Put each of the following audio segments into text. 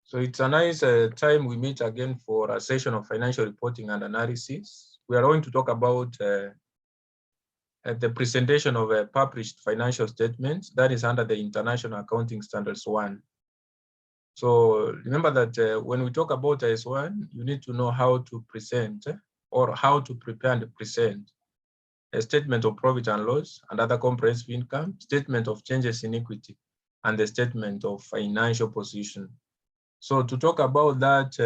So it's a nice time we meet again for a session of financial reporting and analysis. We are going to talk about the presentation of a published financial statement that is under the International Accounting Standards 1. So remember that when we talk about IAS1, you need to know how to present or how to prepare and present a statement of profit and loss and other comprehensive income, statement of changes in equity, and the statement of financial position. So to talk about that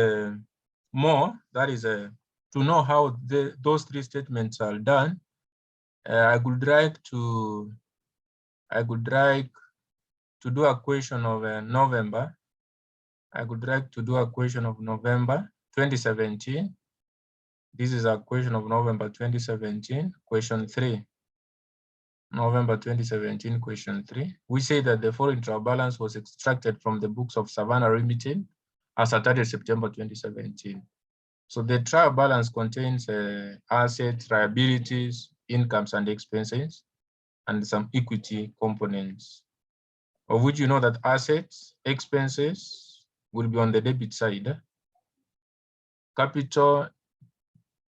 more, that is to know how those three statements are done, I would like to do a question of November. I would like to do a question of November 2017. This is a question of November 2017, question 3. November 2017, question 3. We say that the following trial balance was extracted from the books of Savannah Limited as at 30 September 2017. So the trial balance contains assets, liabilities, incomes and expenses, and some equity components, of which you know that assets, expenses will be on the debit side. Capital,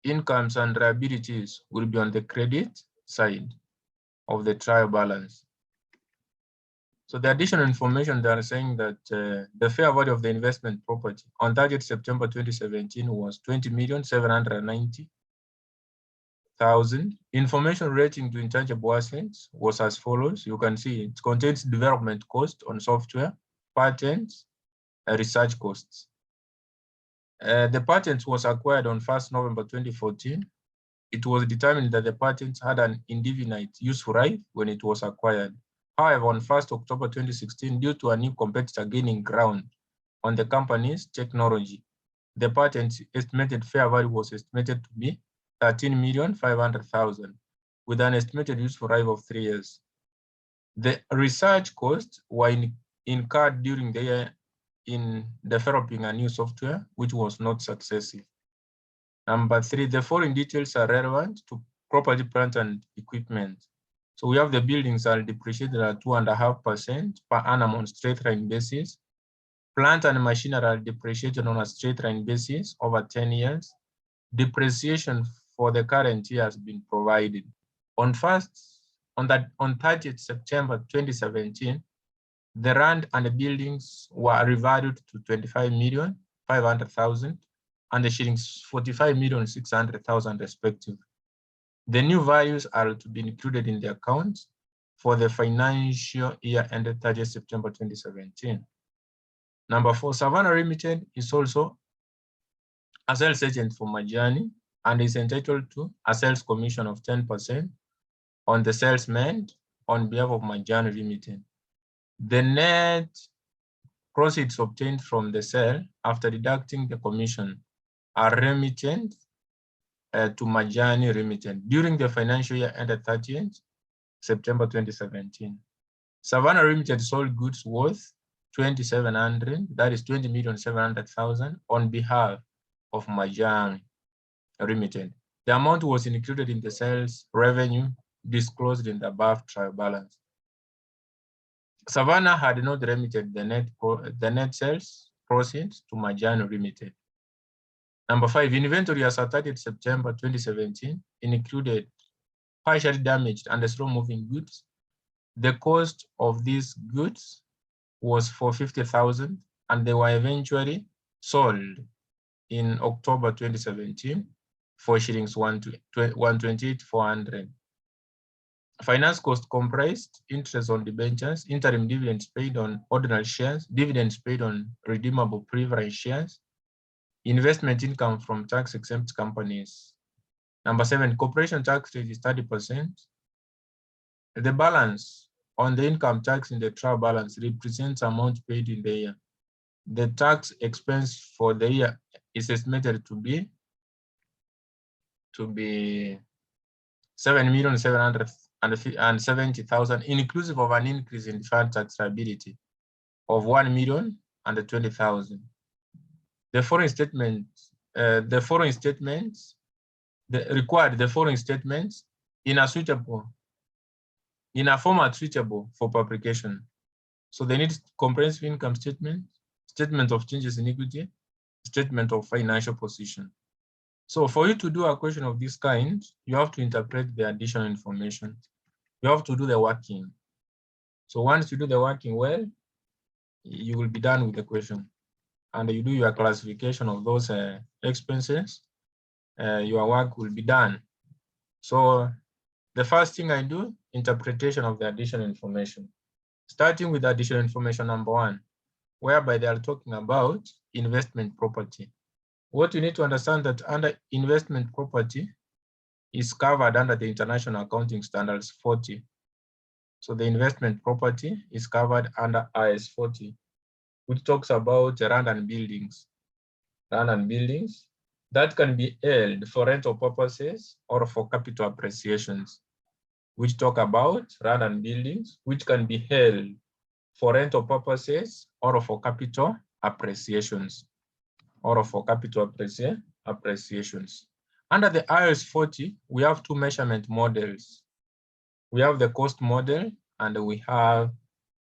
incomes and liabilities will be on the credit side of the trial balance. So the additional information, they are saying that the fair value of the investment property on 30th September 2017 was 20,790,000. Information relating to intangible assets was as follows. You can see it contains development cost on software, patents, and research costs. The patent was acquired on 1st November 2014. It was determined that the patent had an indefinite useful life when it was acquired. However, on 1st October 2016, due to a new competitor gaining ground on the company's technology, the patent's estimated fair value was estimated to be 13,500,000 with an estimated useful life of 3 years. The research costs were incurred during the year in developing a new software, which was not successful. Number 3, the following details are relevant to property, plant, and equipment. So we have the buildings are depreciated at 2.5% per annum on straight line basis. Plant and machinery are depreciated on a straight line basis over 10 years. Depreciation for the current year has been provided. On 30th September 2017, the land and the buildings were revalued to 25,500,000 and the shillings 45,600,000 respectively. The new values are to be included in the accounts for the financial year ended 30th September 2017. Number 4, Savannah Limited is also a sales agent for Majani and is entitled to a sales commission of 10% on the sales made on behalf of Majani Limited. The net proceeds obtained from the sale after deducting the commission are remitted to Majani Limited during the financial year ended 30th September 2017. Savannah Limited sold goods worth 2,700, that is 20,700,000 on behalf of Majani Limited. The amount was included in the sales revenue disclosed in the above trial balance. Savannah had not remitted the net sales proceeds to Majani Limited. Number 5, inventory as at 30th September 2017 included partially damaged and slow-moving goods. The cost of these goods was for 50,000, and they were eventually sold in October 2017 for shillings 128,400. Finance cost comprised interest on debentures, interim dividends paid on ordinary shares, dividends paid on redeemable preference shares, investment income from tax-exempt companies. Number 7, corporation tax rate is 30%. The balance on the income tax in the trial balance represents amount paid in the year. The tax expense for the year is estimated to be 7,770,000, inclusive of an increase in deferred tax liability of 1,020,000. The following statements in a format suitable for publication. So they need comprehensive income statement, statement of changes in equity, statement of financial position. So for you to do a question of this kind, you have to interpret the additional information. You have to do the working. So once you do the working well, you will be done with the question. And you do your classification of those expenses, your work will be done. So the first thing I do, interpretation of the additional information. Starting with additional information number 1, whereby they are talking about investment property. What you need to understand that under investment property is covered under the International Accounting Standards 40. So the investment property is covered under IAS 40, which talks about land and buildings. Land and buildings that can be held for rental purposes or for capital appreciations, which talk about land and buildings, which can be held for rental purposes or for capital appreciations, appreciations. Under the IAS 40, we have 2 measurement models. We have the cost model and we have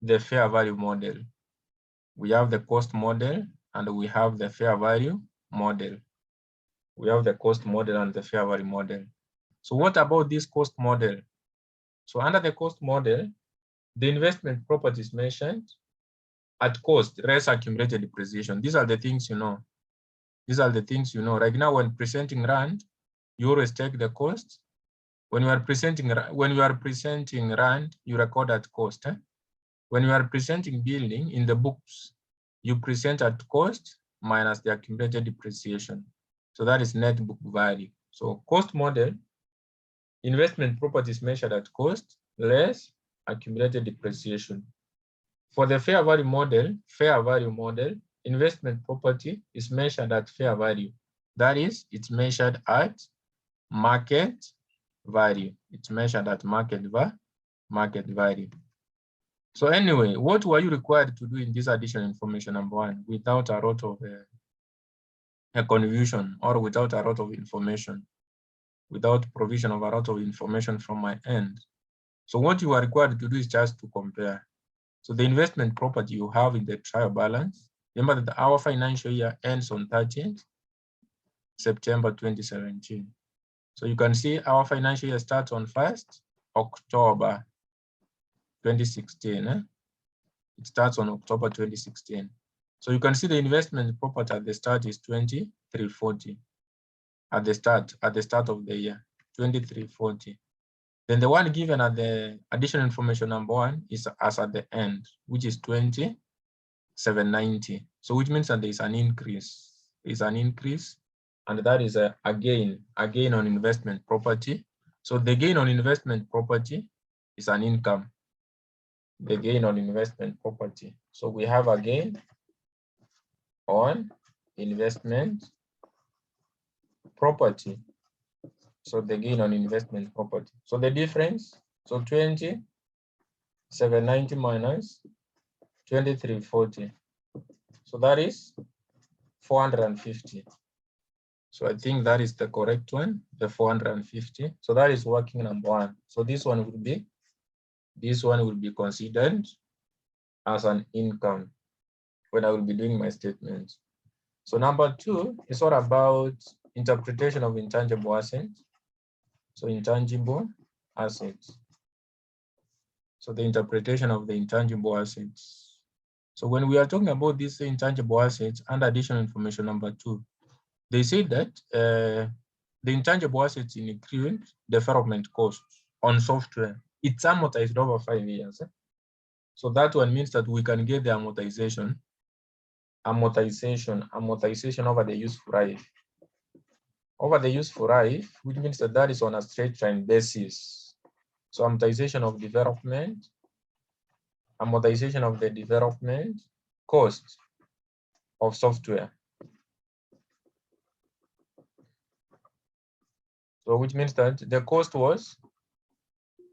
the fair value model. We have the cost model and we have the fair value model. We have the cost model and the fair value model. So what about this cost model? So under the cost model, the investment property is mentioned at cost, less accumulated depreciation. These are the things you know. These are the things you know. Right now, when presenting rand, you always take the cost. When you are presenting rand, you record at cost. When you are presenting building in the books, you present at cost minus the accumulated depreciation. So that is net book value. So cost model, investment property is measured at cost less accumulated depreciation. For the fair value model, investment property is measured at fair value. That is, it's measured at market value. It's measured at market value. So anyway, what were you required to do in this additional information number 1 without a lot of a confusion or without a lot of information, without provision of a lot of information from my end? So what you are required to do is just to compare. So the investment property you have in the trial balance, remember that our financial year ends on 30th September 2017. So you can see our financial year starts on 1st October 2016. It starts on October 2016. So you can see the investment property at the start is 2340. At the start of the year, 2340. Then the one given at the additional information number 1 is as at the end, which is 2790. So which means that there is an increase. And that is a gain on investment property. So the gain on investment property is an income. The gain on investment property. So we have a gain on investment property. So the gain on investment property. So the difference, so 2790 minus 2340. So that is 450. So I think that is the correct one, the 450. So that is working number 1. So this one will be considered as an income when I will be doing my statements. So number 2 is all about interpretation of intangible assets. So intangible assets. So the interpretation of the intangible assets. So when we are talking about these intangible assets and additional information number 2, they say that the intangible assets include development costs on software. It's amortized over 5 years. So that one means that we can get the amortization over the useful life. Over the useful life, which means that that is on a straight line basis. So amortization of the development cost of software. So which means that the cost was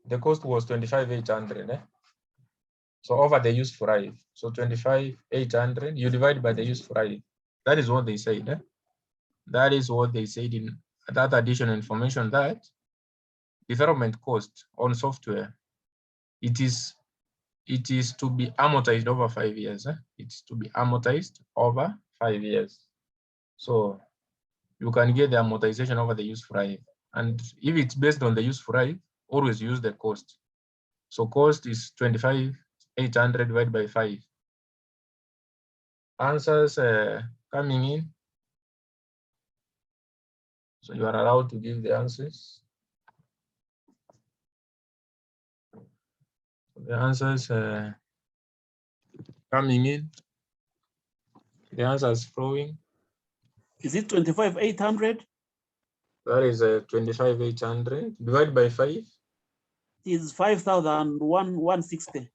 25,800. So over the useful life. So 25,800 you divide by the useful life. That is what they said. That is what they said in that additional information, that development cost on software, it is it is to be amortized over 5 years. It's to be amortized over 5 years. So you can get the amortization over the useful life. And if it's based on the useful life, always use the cost. So cost is 25,800 divided by 5. Answers coming in. So you are allowed to give the answers. The answers coming in. The answers flowing. Is it 25,800? That is 25,800 divided by 5. Is 5,160.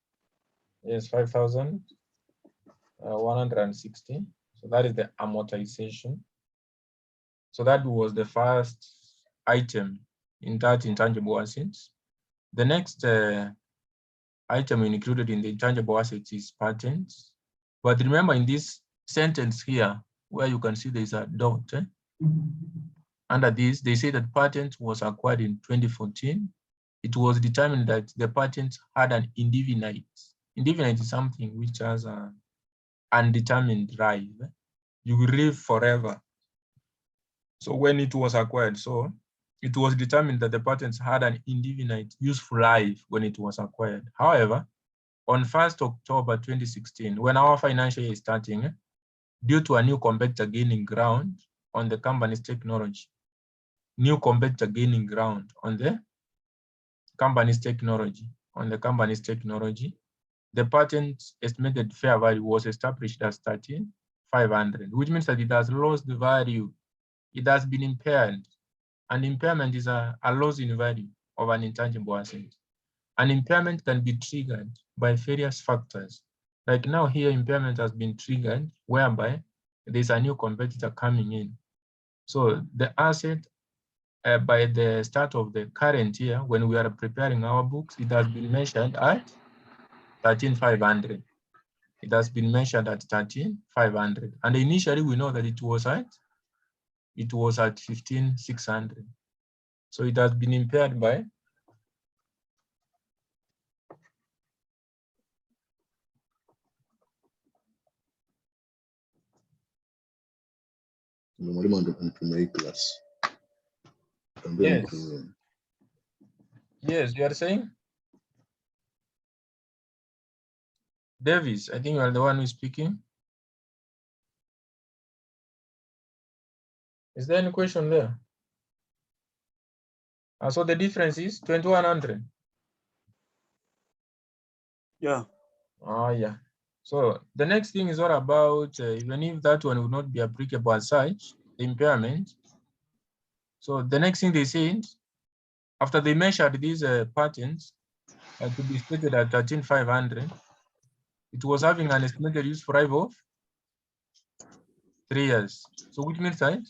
Yes, 5,160. So that is the amortization. So that was the first item in that intangible assets. The next item included in the intangible assets is patents. But remember, in this sentence here, where you can see there's a dot, under this, they say that patent was acquired in 2014. It was determined that the patent had an indefinite. Indefinite is something which has an undetermined life. You will live forever. So when it was acquired, so it was determined that the patents had an indefinite useful life when it was acquired. However, on 1st October 2016, when our financial year is starting, due to a new competitor gaining ground on the company's technology, the patent estimated fair value was established as 13,500, which means that it has lost the value. It has been impaired. An impairment is a loss in value of an intangible asset. An impairment can be triggered by various factors. Like now here, impairment has been triggered whereby there's a new competitor coming in. So the asset, by the start of the current year, when we are preparing our books, it has been measured at 13,500. It has been measured at 13,500. And initially we know that it was at 15,600. So it has been impaired by yes. Yes, you are saying? Davis, I think you are the one who is speaking. Is there any question there? So the difference is 2,100. Yeah. Yeah. So the next thing is what about, even if that one would not be applicable as such, the impairment. So the next thing they said, after they measured these patents to be stated at 13,500, it was having an estimated useful life of 3 years. So which means that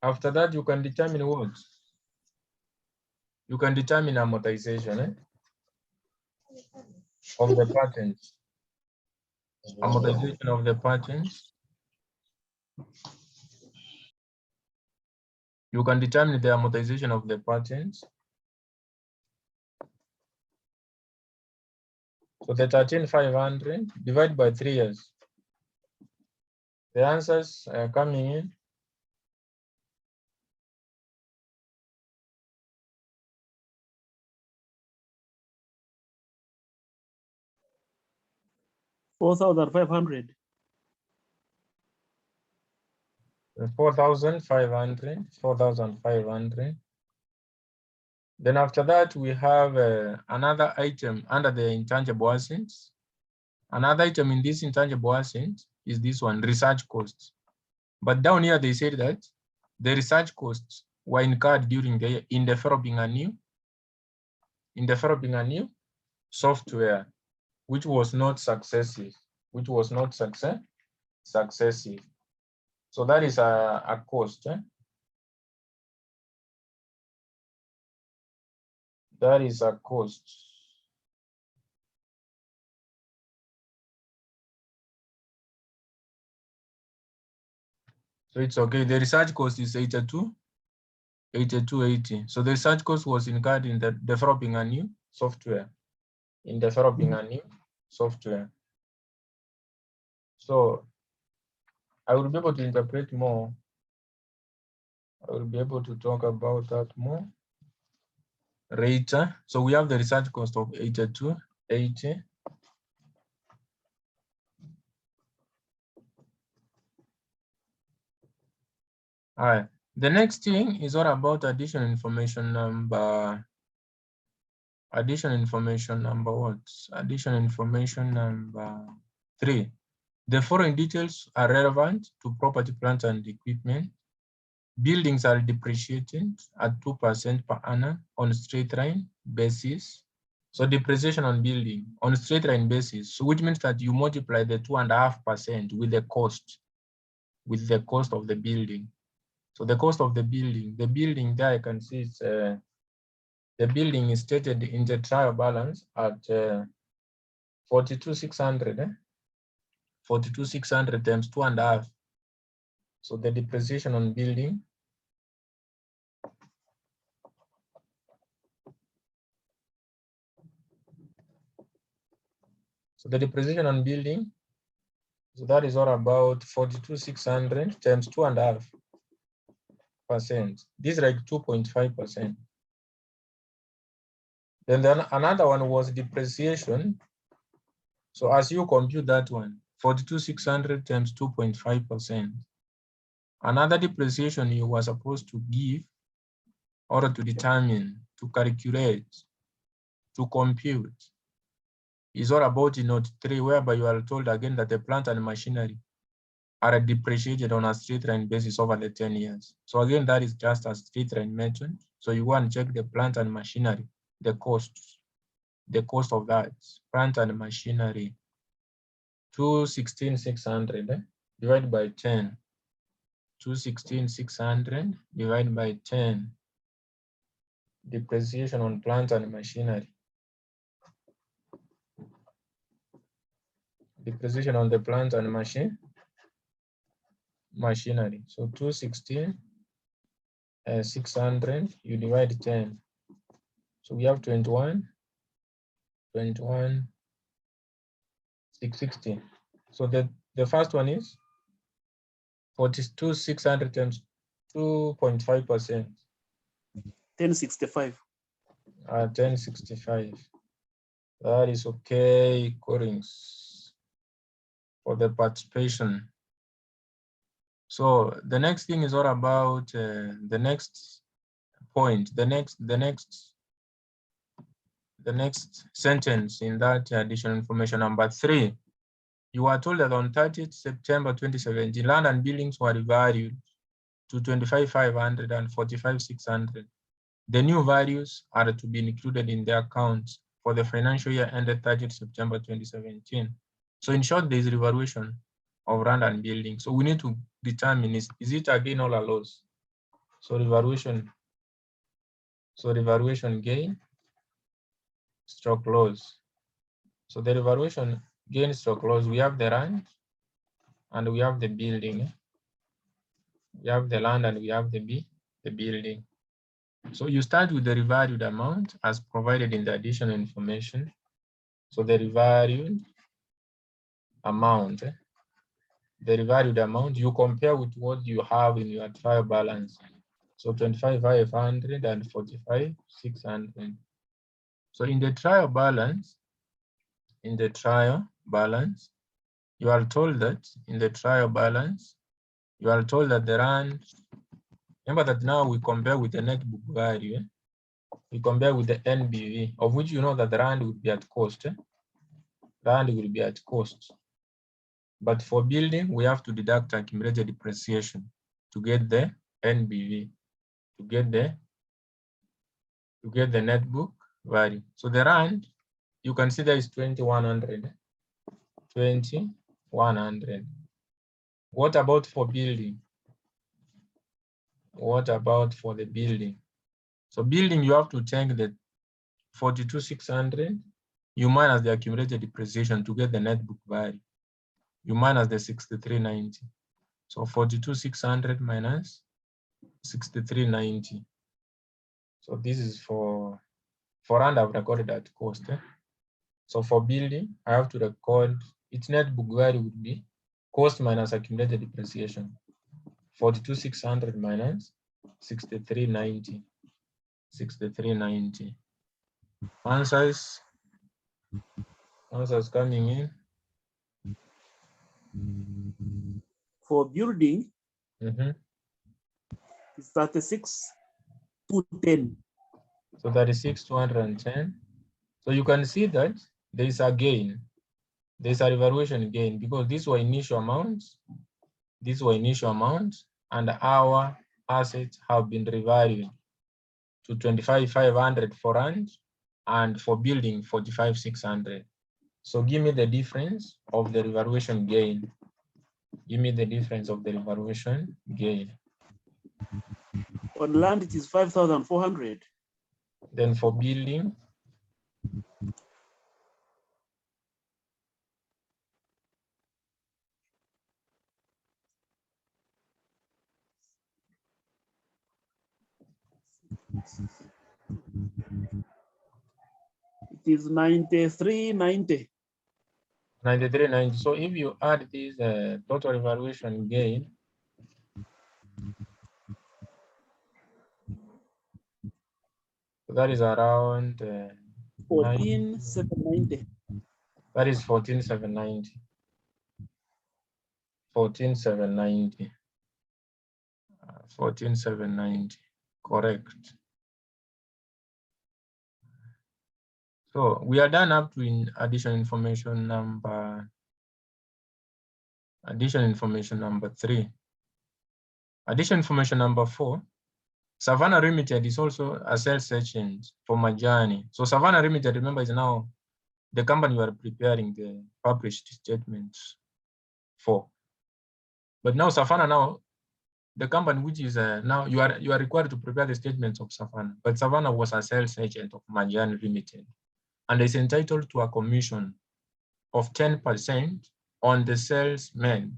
after that you can determine what? You can determine amortization of the patents. Amortization of the patents. You can determine the amortization of the patents. So the 13,500 divided by 3 years. The answers are coming in. $4,500. 4,500. Then after that, we have another item under the intangible assets. Another item in this intangible assets is this one, research costs. But down here, they said that the research costs were incurred during the year in developing a new software, which was not successive, successive. So that is a cost. That is a cost. So it's okay. The research cost is 82.80. So the research cost was incurred in the developing a new software. in developing a new software. So I will be able to interpret more. I will be able to talk about that more later. So we have the research cost of 82.80. All right. The next thing is all about additional information number. Additional information number what? Additional information number 3. The following details are relevant to property, plant, and equipment. Buildings are depreciated at 2% per annum on straight line basis. So depreciation on building on straight line basis, so which means that you multiply the 2.5% with the cost of the building. So the cost of the building there I can see it's the building is stated in the trial balance at 42,600. 42,600 times 2.5. So the depreciation on building. So the depreciation on building, so that is all about 42,600 times 2.5%. This is like 2.5%. Then another one was depreciation. So as you compute that one, 42,600 times 2.5%. Another depreciation you were supposed to give or to determine, to calculate, to compute is all about in note 3, whereby you are told again that the plant and machinery are depreciated on a straight line basis over the 10 years. So again, that is just a straight line method. So you want to check the plant and machinery, the cost of that plant and machinery, 216,600 divided by 10. 216,600 divided by 10. Depreciation on plant and machinery. Depreciation on the plant and machinery. So 216,600 you divide 10. So we have 21,660. So the first one is 42,600 times 2.5%. 1065. 1065. That is okay, Collins, for the participation. So the next thing is all about the next point, the next sentence in that additional information number 3. You are told that on 30th September 2017, land and buildings were revalued to 25,500 and 45,600. The new values are to be included in the accounts for the financial year ended 30th September 2017. So in short, there is revaluation of land and building. So we need to determine is it a gain or a loss? So revaluation gain stroke loss. So the revaluation gain stroke loss, we have the land and we have the building. We have the land and we have the building. So you start with the revalued amount as provided in the additional information. So the revalued amount, you compare with what you have in your trial balance. So 25,500 and 45,600. So in the trial balance, you are told that the land, remember that now we compare with the net book value. We compare with the NBV, of which you know that the land would be at cost. Land will be at cost. But for building, we have to deduct accumulated depreciation to get the NBV, to get the net book value. So the land, you can see there is 2,100. 2,100. What about for building? What about for the building? So building, you have to take the 42,600, you minus the accumulated depreciation to get the net book value. You minus the 6390. So 42,600 minus 6390. So this is for land I've recorded at cost. So for building, I have to record its net book value would be cost minus accumulated depreciation. 42,600 minus 6390. 6390. Answers coming in. For building, Mm-hmm. it's 36,210. So 36,210. So you can see that there is a gain. There's a revaluation gain because these were initial amounts. These were initial amounts, and our assets have been revalued to 25,500 for rent, and for building 45,600. So give me the difference of the revaluation gain. Give me the difference of the revaluation gain. On land, it is 5,400. Then for building, It is 9390. 9390. So if you add this total revaluation gain, that is around 14,790. that is 14,790. 14,790. 14,790. Correct. So we are done up to additional information number 3. Additional information number 4. Savannah Limited is also a sales agent for Majani. So Savannah Limited, remember, is now the company you are preparing the published statements for. But now Savannah, now the company which is now you are required to prepare the statements of Savannah. But Savannah was a sales agent of Majani Limited, and is entitled to a commission of 10% on the sales made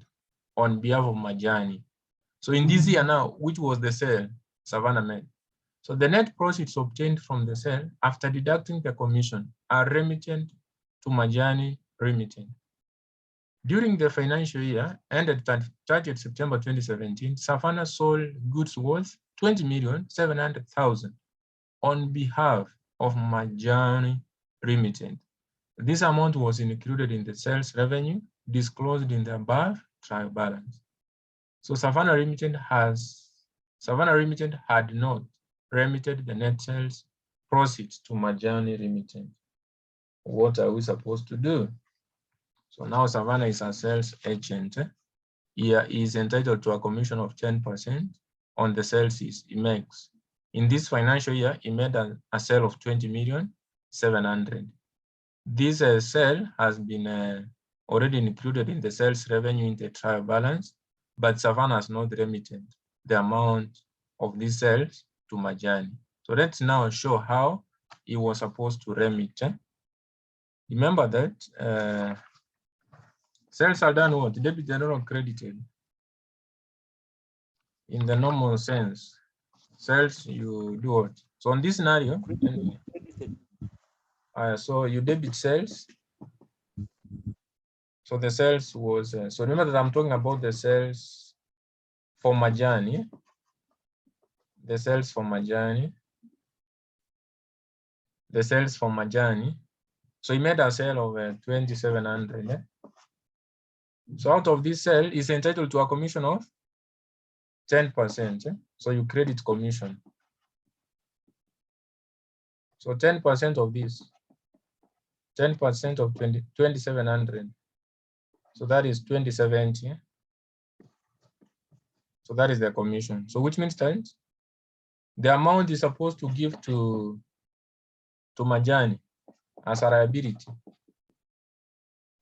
on behalf of Majani. So in this year now, which was the sale Savannah made? So the net profits obtained from the sale after deducting the commission are remitted to Majani Limited. During the financial year ended 30th September 2017, Savannah sold goods worth 20,700,000 on behalf of Majani Limited. This amount was included in the sales revenue disclosed in the above trial balance. So Savannah Limited had not remitted the net sales proceeds to Majani Limited. What are we supposed to do? So now Savannah is a sales agent. He is entitled to a commission of 10% on the sales he makes. In this financial year, he made a sale of 20,700,000. This sale has been already included in the sales revenue in the trial balance, but Savannah has not remitted the amount of these sales to Majani. So let's now show how he was supposed to remit. Remember that sales are done what? Debited or credited? In the normal sense, sales you do what? So on this scenario, so you debit sales. So the sales was, so remember that I'm talking about the sales for Majani. The sales for Majani. The sales for Majani. So he made a sale of 2,700. Yeah? So out of this sale, he's entitled to a commission of 10%. Yeah? So you credit commission. So 10% of this, 10% of 2,700. So that is 2070. Yeah? So that is the commission. So which means that the amount is supposed to give to Majani as a liability.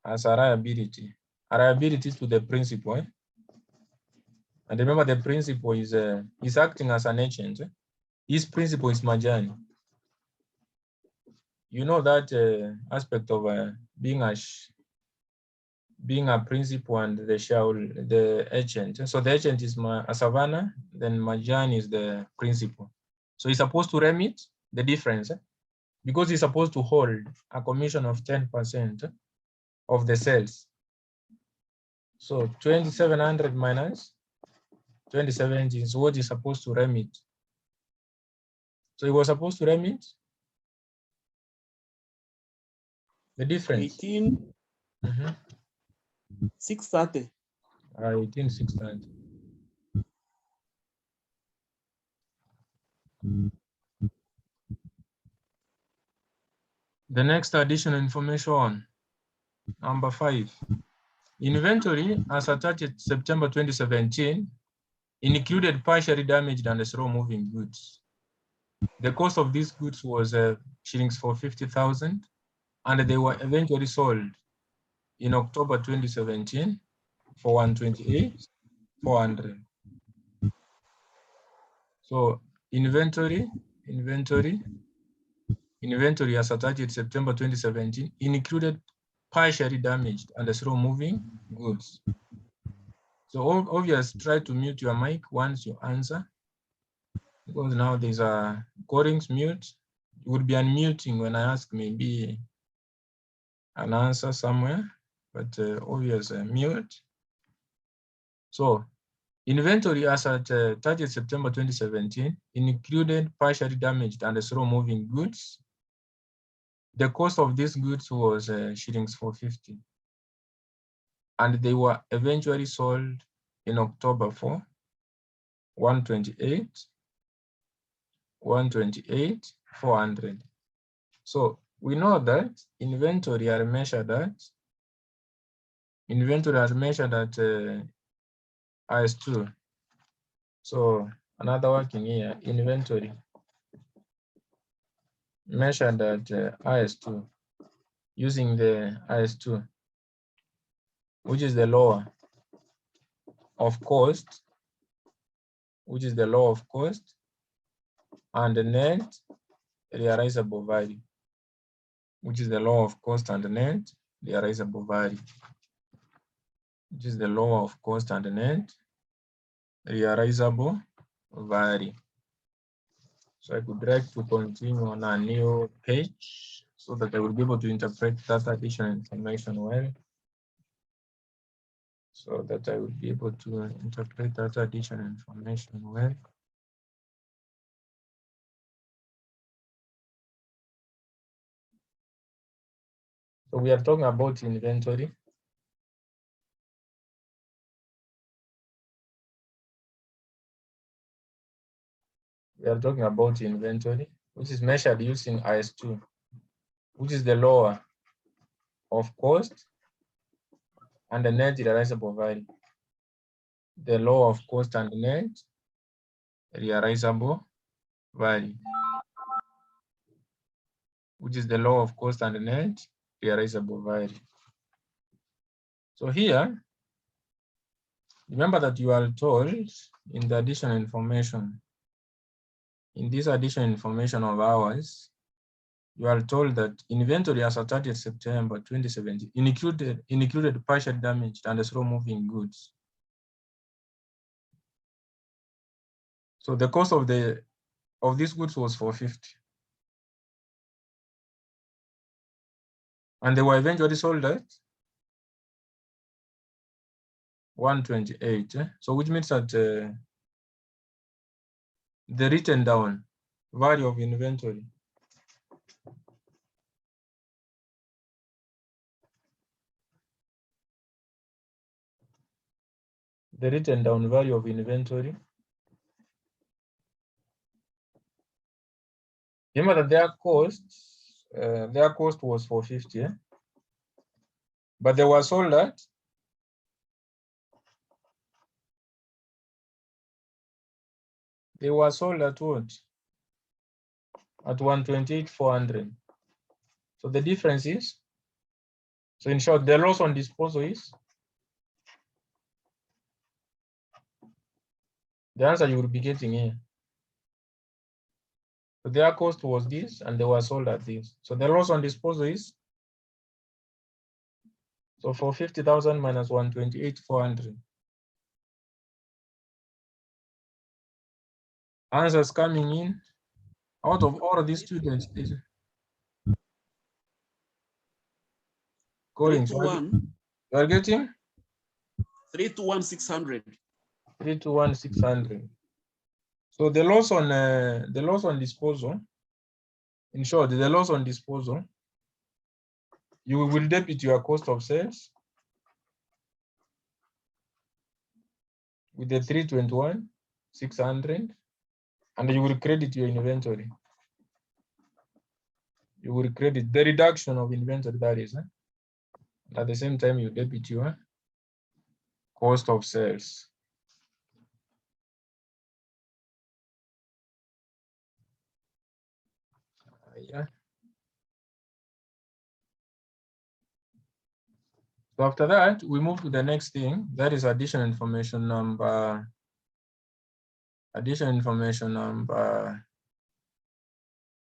As a liability. A liability to the principal. Eh? And remember, the principal is acting as an agent. Eh? His principal is Majani. You know that aspect of being a principal and the agent. So the agent is Savannah, then Majani is the principal. So he's supposed to remit the difference. Eh? because he's supposed to hold a commission of 10% of the sales. So 2,700 minus 2017 is what he's supposed to remit. So he was supposed to remit the difference. 18,630. 18,630. The next additional information, number 5. Inventory as at 30 September 2017 included partially damaged and slow-moving goods. The cost of these goods was shillings for 50,000, and they were eventually sold in October 2017 for 128,400. So inventory as at 30 September 2017 included partially damaged and slow-moving goods. So obviously, try to mute your mic once you answer, because now there's a callings mute. You would be unmuting when I ask maybe an answer somewhere, but obviously mute. So inventory as at 30 September 2017 included partially damaged and slow-moving goods. The cost of these goods was shillings 450, and they were eventually sold in October for 128,400. So we know that inventory are measured at IAS2. So another working here, inventory measured at IAS2 using the IAS2, which is the law of cost, and the net realizable value, which is the law of cost and net realizable value, which is the law of cost and net realizable value. So I would like to continue on a new page so that I will be able to interpret that additional information well. So we are talking about inventory. Which is measured using IAS2, which is the law of cost and the net realizable value. The law of cost and net realizable value, which is the law of cost and net realizable value. So here, remember that you are told in the additional information, in this additional information of ours, you are told that inventory as at 30th September 2017 included partial damaged and slow-moving goods. So the cost of these goods was 450, and they were eventually sold at 128. So which means that the written down value of inventory remember that their cost was 450, but they were sold at what? At 128,400. So the difference is, so in short, the loss on disposal is, the answer you will be getting here. So their cost was this, and they were sold at this. So the loss on disposal is, so for 50,000 minus 128,400. Answers coming in out of all of these students. Calling. So you are getting 321,600. 321,600. So the loss on disposal, in short, the loss on disposal, you will debit your cost of sales with the 321,600, and you will credit your inventory. You will credit the reduction of inventory, that is. At the same time, you debit your cost of sales. Yeah. So after that, we move to the next thing. That is additional information number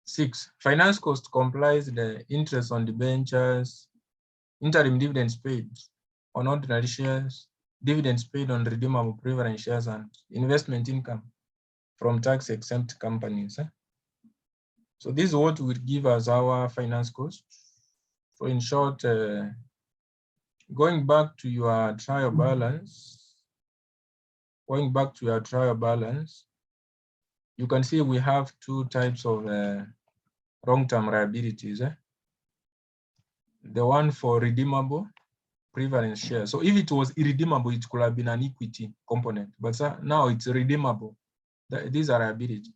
6. Finance cost complies the interest on debentures, interim dividends paid on ordinary shares, dividends paid on redeemable preference shares, and investment income from tax-exempt companies. So this is what will give us our finance cost. So in short, going back to your trial balance, you can see we have two types of long-term liabilities. The one for redeemable preference share. So if it was irredeemable, it could have been an equity component, but now it's redeemable. These are liability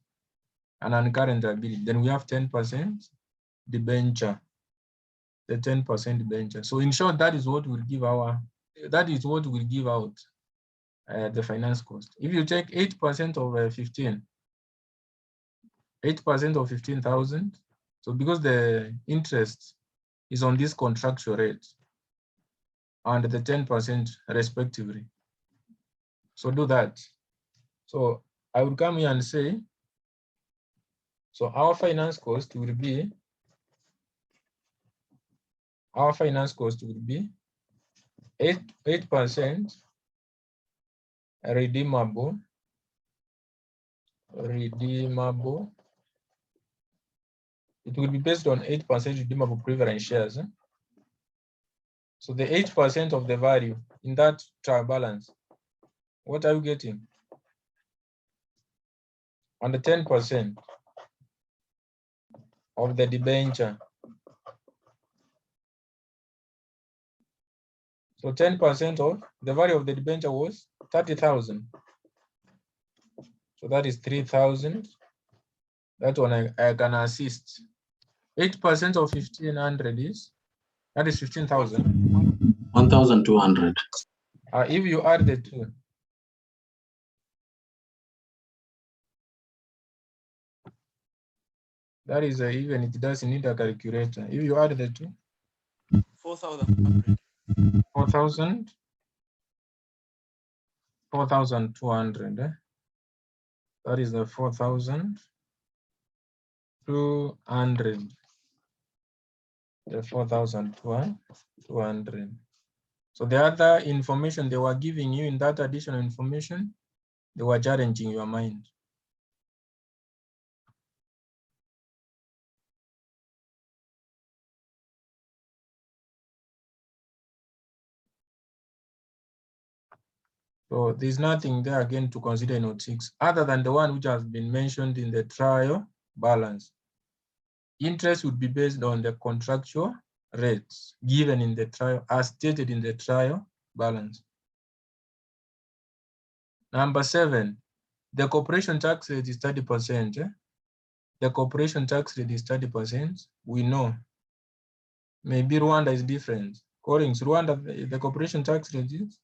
and uncurrent liability. Then we have 10% debenture, the 10% debenture. So in short, that is what will give out the finance cost. If you take 8% of 8% of 15,000. So because the interest is on this contractual rate and the 10% respectively. So do that. So I will come here and say, so our finance cost will be 8% redeemable. It will be based on 8% redeemable preference shares. So the 8% of the value in that trial balance, what are you getting? And the 10% of the debenture. So 10% of the value of the debenture was 30,000. So that is 3,000. That one I can assist. 8% of 1,500 is, that is 15,000. 1,200. If you add the two, that is even it doesn't need a calculator. If you add the two, 4,200. 4,200. That is the 4,200. The 4,200. So the other information they were giving you in that additional information, they were challenging your mind. So there's nothing there again to consider in note 6, other than the one which has been mentioned in the trial balance. Interest would be based on the contractual rates given in the trial, as stated in the trial balance. Number 7, the corporation tax rate is 30%. The corporation tax rate is 30%. We know. Maybe Rwanda is different. Collins, Rwanda, the corporation tax rate is?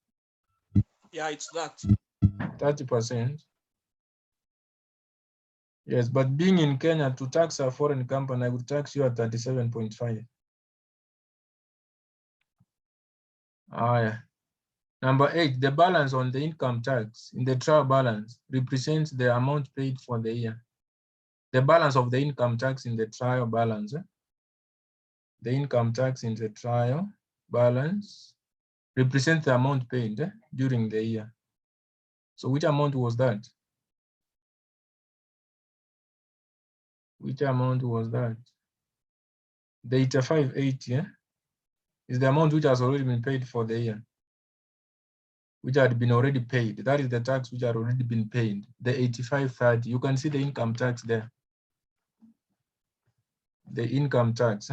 Yeah, it's that. 30%. Yes, but being in Kenya, to tax a foreign company, I would tax you at 37.5. Yeah. Number 8, the balance on the income tax in the trial balance represents the amount paid for the year. The balance of the income tax in the trial balance, the income tax in the trial balance represents the amount paid during the year. So which amount was that? Which amount was that? The 8580. is the amount which has already been paid for the year, which had been already paid. That is the tax which had already been paid, the 8530. You can see the income tax there, the income tax.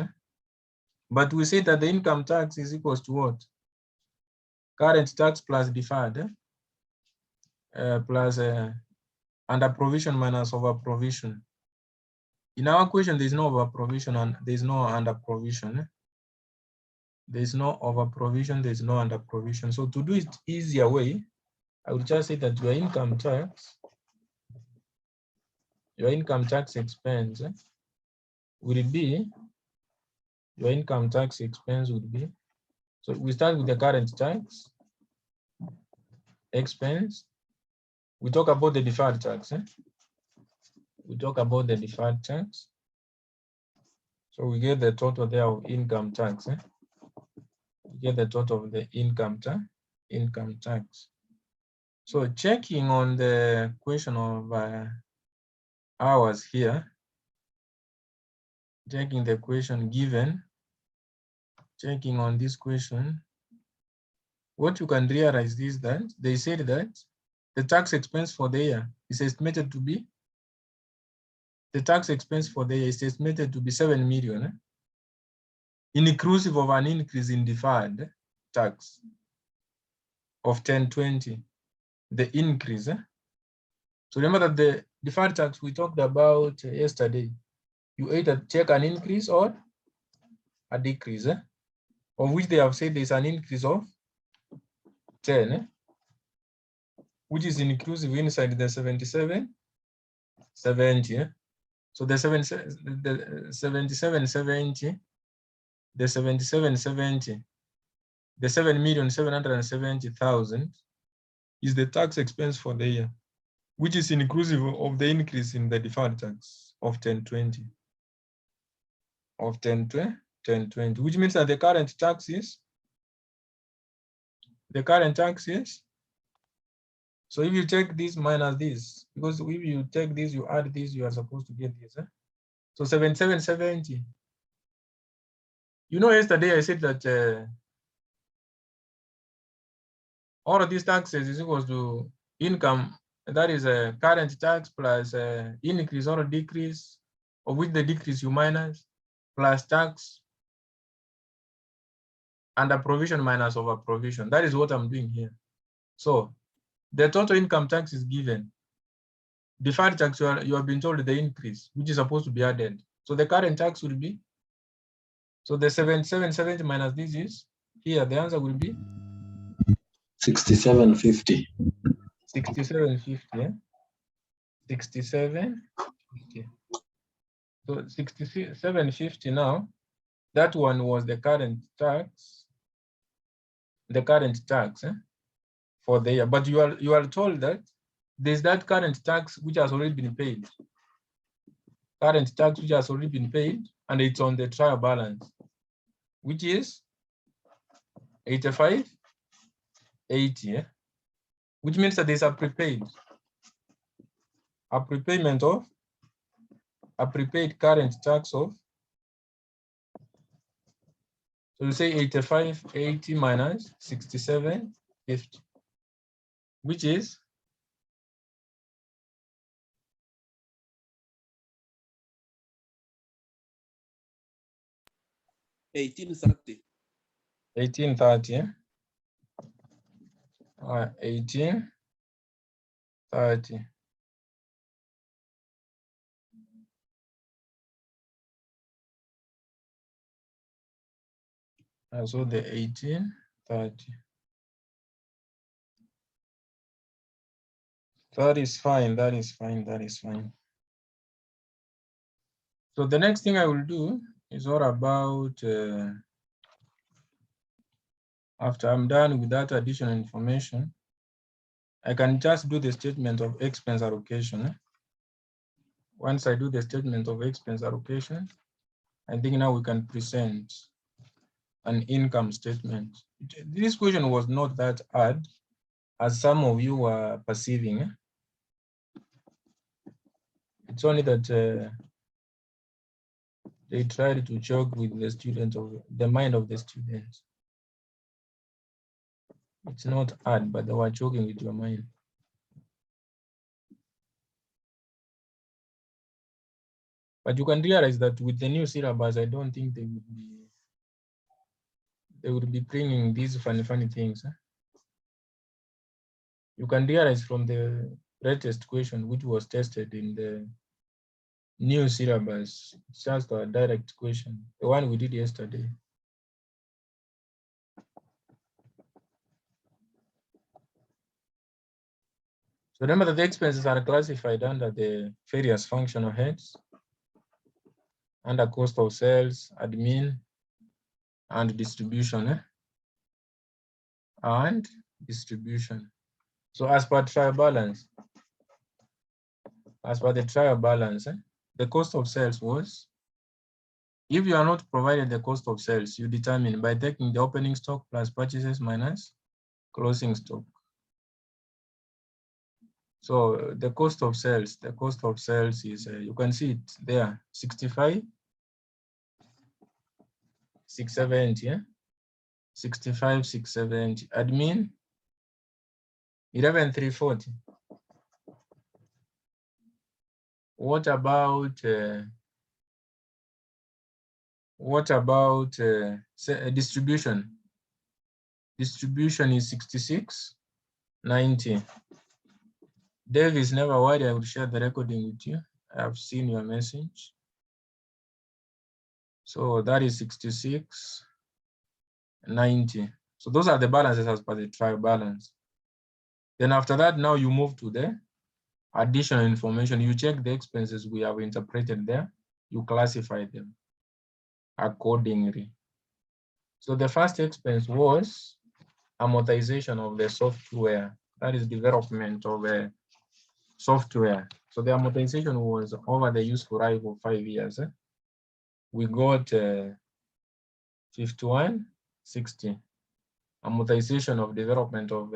But we say that the income tax is equals to what? Current tax plus deferred, plus under provision minus over provision. In our question, there's no over provision and there's no under provision. There's no over provision, there's no under provision. So to do it easier way, I would just say that your income tax expense will be, your income tax expense would be, so we start with the current tax expense. We talk about the deferred tax. We talk about the deferred tax. So we get the total there of income tax. We get the total of the income tax. So checking on the question of hours here, checking the question given, checking on this question, what you can realize is that they said that the tax expense for the year is estimated to be, the tax expense for the year is estimated to be 7 million, inclusive of an increase in deferred tax of 1020, the increase. So remember that the deferred tax we talked about yesterday, you either check an increase or a decrease, of which they have said there's an increase of 10, which is inclusive inside the 7770. So the 7770, the 7770, the 7,770,000 is the tax expense for the year, which is inclusive of the increase in the deferred tax of 1020, which means that the current tax is, so if you take this minus this, because if you take this, you add this, you are supposed to get this. So 7770. You know, yesterday I said that all of these taxes is equal to income, that is a current tax plus increase or decrease, of which the decrease you minus, plus tax under provision minus over provision. That is what I'm doing here. So the total income tax is given. Deferred tax, you have been told the increase, which is supposed to be added. So the current tax will be, so the 7770 minus this is, here the answer will be 6750. 6750, yeah? 6750. So 6750 now, that one was the current tax, for the year. But you are told that there's that current tax which has already been paid. Current tax which has already been paid, and it's on the trial balance, which is 8580, yeah? Which means that there's a prepayment of a prepaid current tax of, so you say 8580 minus 6750, which is 1830. 1830, yeah? 1830. And so the 1830. That is fine. So the next thing I will do is all about, after I'm done with that additional information, I can just do the statement of expense allocation. Once I do the statement of expense allocation, I think now we can present an income statement. This question was not that hard as some of you were perceiving. It's only that they tried to choke with the student of the mind of the students. It's not hard, but they were choking with your mind. But you can realize that with the new syllabus, I don't think they would be bringing these funny things. You can realize from the latest question, which was tested in the new syllabus, it's just a direct question, the one we did yesterday. So remember that the expenses are classified under the various functional heads, under cost of sales, admin, and distribution. And distribution. So as per trial balance, the cost of sales was, if you are not provided the cost of sales, you determine by taking the opening stock plus purchases minus closing stock. So the cost of sales is, you can see it there, 65, 670, yeah? 65, 670. Admin, 11,340. What about distribution? Distribution is 66,90. Dave is never worried. I will share the recording with you. I have seen your message. So that is 66,90. So those are the balances as per the trial balance. Then after that, now you move to the additional information. You check the expenses we have interpreted there. You classify them accordingly. So the first expense was amortization of the software. That is development of a software. So the amortization was over the useful life of 5 years. We got 5160 amortization of development of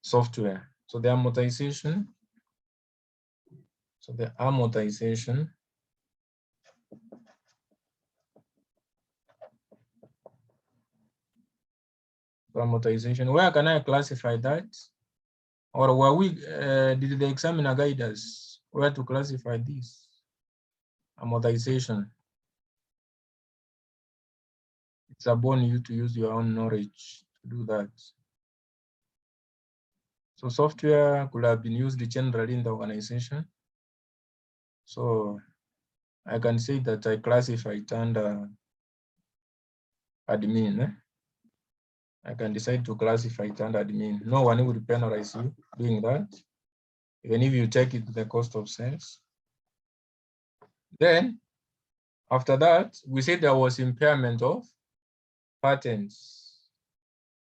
software. So the amortization, where can I classify that? Or were we, did the examiner guide us where to classify this amortization? It's upon you to use your own knowledge to do that. So software could have been used generally in the organization. So I can say that I classify it under admin. I can decide to classify it under admin. No one will penalize you doing that, even if you take it to the cost of sales. Then after that, we said there was impairment of patents.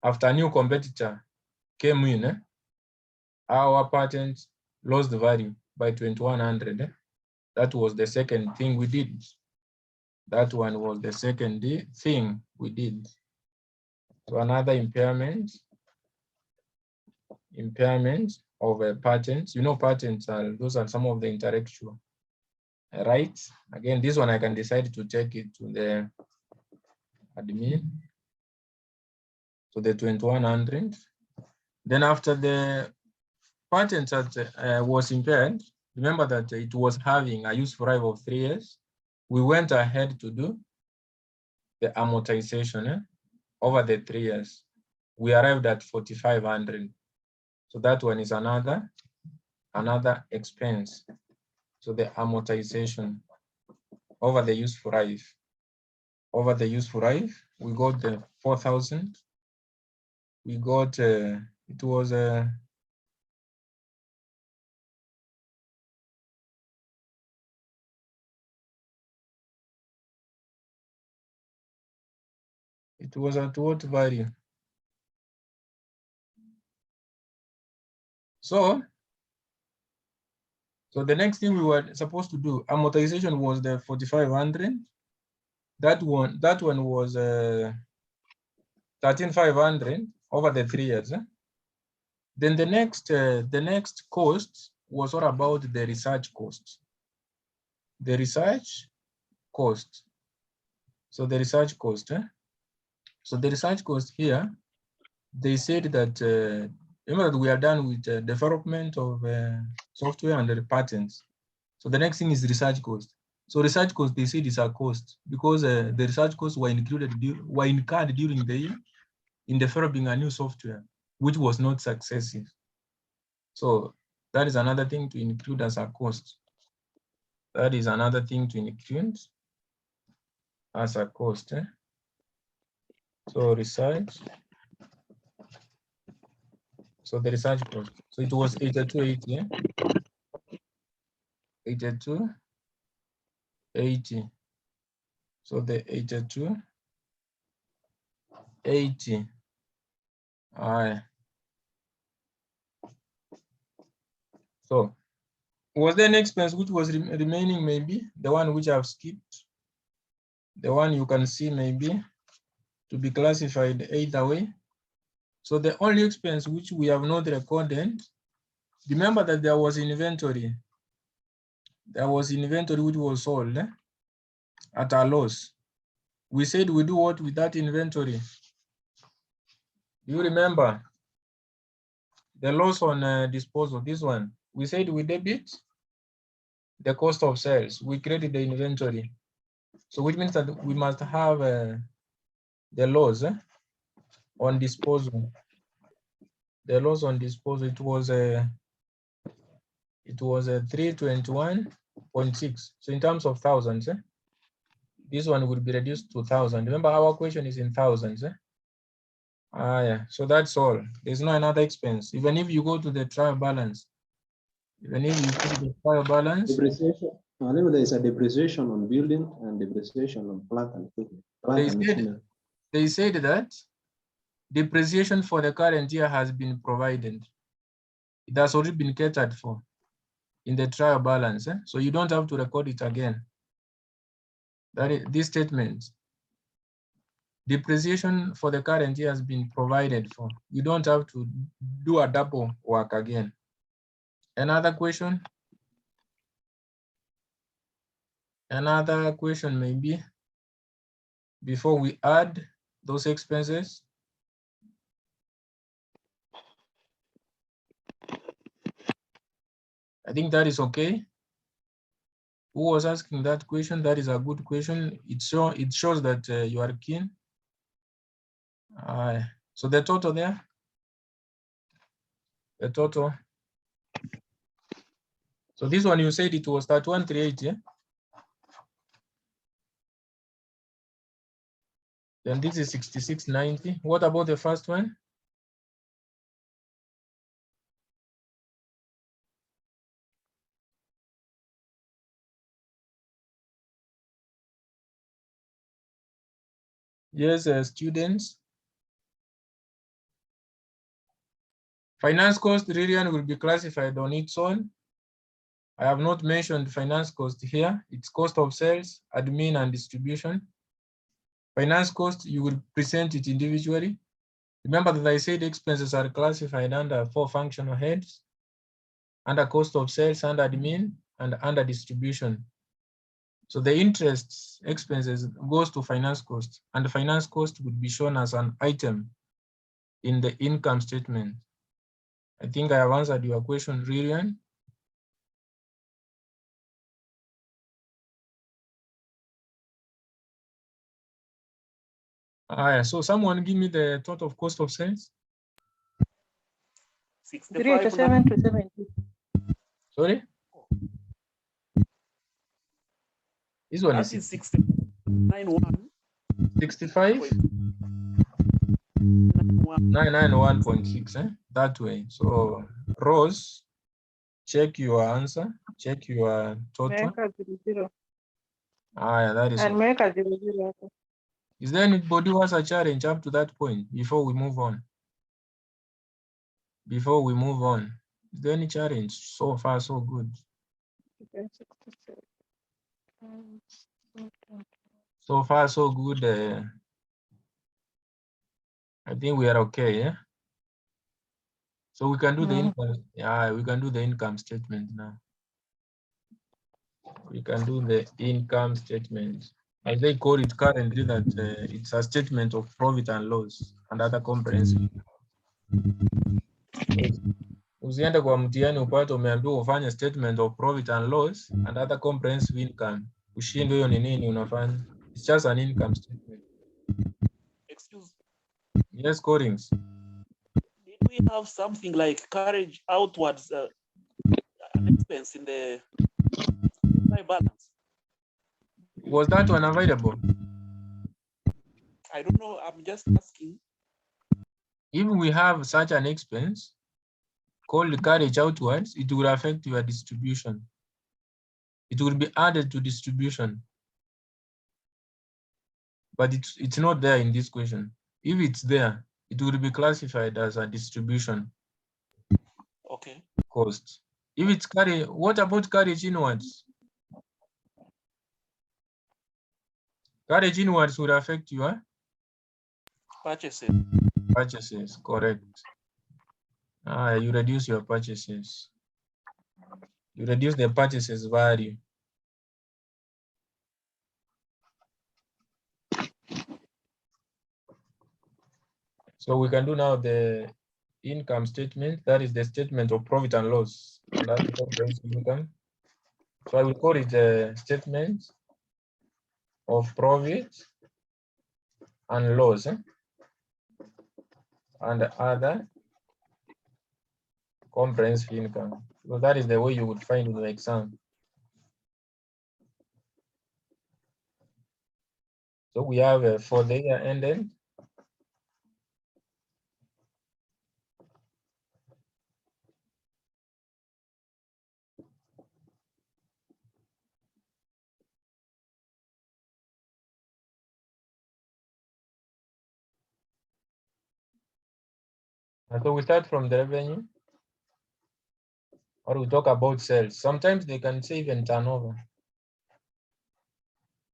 After a new competitor came in, our patent lost value by 2100. That was the second thing we did. That one was the second thing we did. So another impairment of a patent. You know, patents are, those are some of the intellectual rights. Again, this one I can decide to take it to the admin. So the 2100. Then after the patent that was impaired, remember that it was having a useful life of 3 years. We went ahead to do the amortization over the 3 years. We arrived at 4,500. So that one is another expense. So the amortization over the useful life. Over the useful life, we got the 4,000. We got it was at what value? So the next thing we were supposed to do, amortization was the 4,500. That one was 13,500 over the 3 years. Then the next cost was all about the research cost. The research cost. So the research cost. So the research cost here, they said that remember that we are done with development of software and the patents. So the next thing is research cost. So research cost, they said is a cost because the research costs were incurred during the year in developing a new software, which was not successful. So that is another thing to include as a cost. That is another thing to include as a cost. So research. So the research cost. So it was 8280. 8280. So the 8280. All right. So was there an expense which was remaining, maybe the one which I've skipped, the one you can see maybe to be classified either way? So the only expense which we have not recorded, remember that there was inventory. There was inventory which was sold at a loss. We said we do what with that inventory? Do you remember? The loss on disposal, this one. We said we debit the cost of sales. We credit the inventory. So which means that we must have the loss on disposal. The loss on disposal, it was 321.6. So in terms of thousands, this one will be reduced to 1,000. Remember, our question is in thousands. Yeah. So that's all. There's no another expense. Even if you go to the trial balance, even if you go to the trial balance, Depreciation. There is a depreciation on building and depreciation on plant and equipment. They said that depreciation for the current year has been provided. It has already been catered for in the trial balance. So you don't have to record it again. That is this statement. Depreciation for the current year has been provided for. You don't have to do a double work again. Another question? Another question maybe before we add those expenses? I think that is okay. Who was asking that question? That is a good question. It shows that you are keen. So the total there? The total. So this one you said it was 3138, yeah? Then this is 6690. What about the first one? Yes, students. Finance cost, Ririan, will be classified on its own. I have not mentioned finance cost here. It's cost of sales, admin, and distribution. Finance cost, you will present it individually. Remember that I said expenses are classified under 4 functional heads, under cost of sales, under admin, and under distribution. So the interest expenses goes to finance cost, and the finance cost would be shown as an item in the income statement. I think I have answered your question, Ririan. So someone give me the total of cost of sales. 387 to 70. Sorry? This one is 69.1. 65? 991.6, that way. So Rose, check your answer, check your total. That is And okay. make a 00. Is there anybody who has a challenge up to that point before we move on? Before we move on, is there any challenge? So far, so good. So far, so good. I think we are okay, yeah? So we can do the income. Yeah, we can do the income statement now. we can do the income statement. As they call it currently, that it's a statement of profit and loss and other comprehensive. Usiende kwa mtihani upate umeambiwa ufanye statement of profit and loss and other comprehensive income. Ushindwe hiyo ni nini unafanya? It's just an income statement. Excuse. Yes, Corings. Did we have something like carriage outwards an expense in the supply balance? Was that one available? I don't know. I'm just asking. If we have such an expense called carriage outwards, it will affect your distribution. It will be added to distribution. But it's not there in this question. If it's there, it will be classified as a distribution. Okay. Cost. If it's carriage, what about carriage inwards? Carriage inwards will affect your Purchases. purchases, correct. You reduce your purchases. You reduce the purchases value. So we can do now the income statement. That is the statement of profit and loss. And that's the comprehensive income. So I will call it the statement of profit and loss and other comprehensive income. So that is the way you would find in the exam. So we have for the year ended. And so we start from the revenue, or we talk about sales. Sometimes they can say even turnover.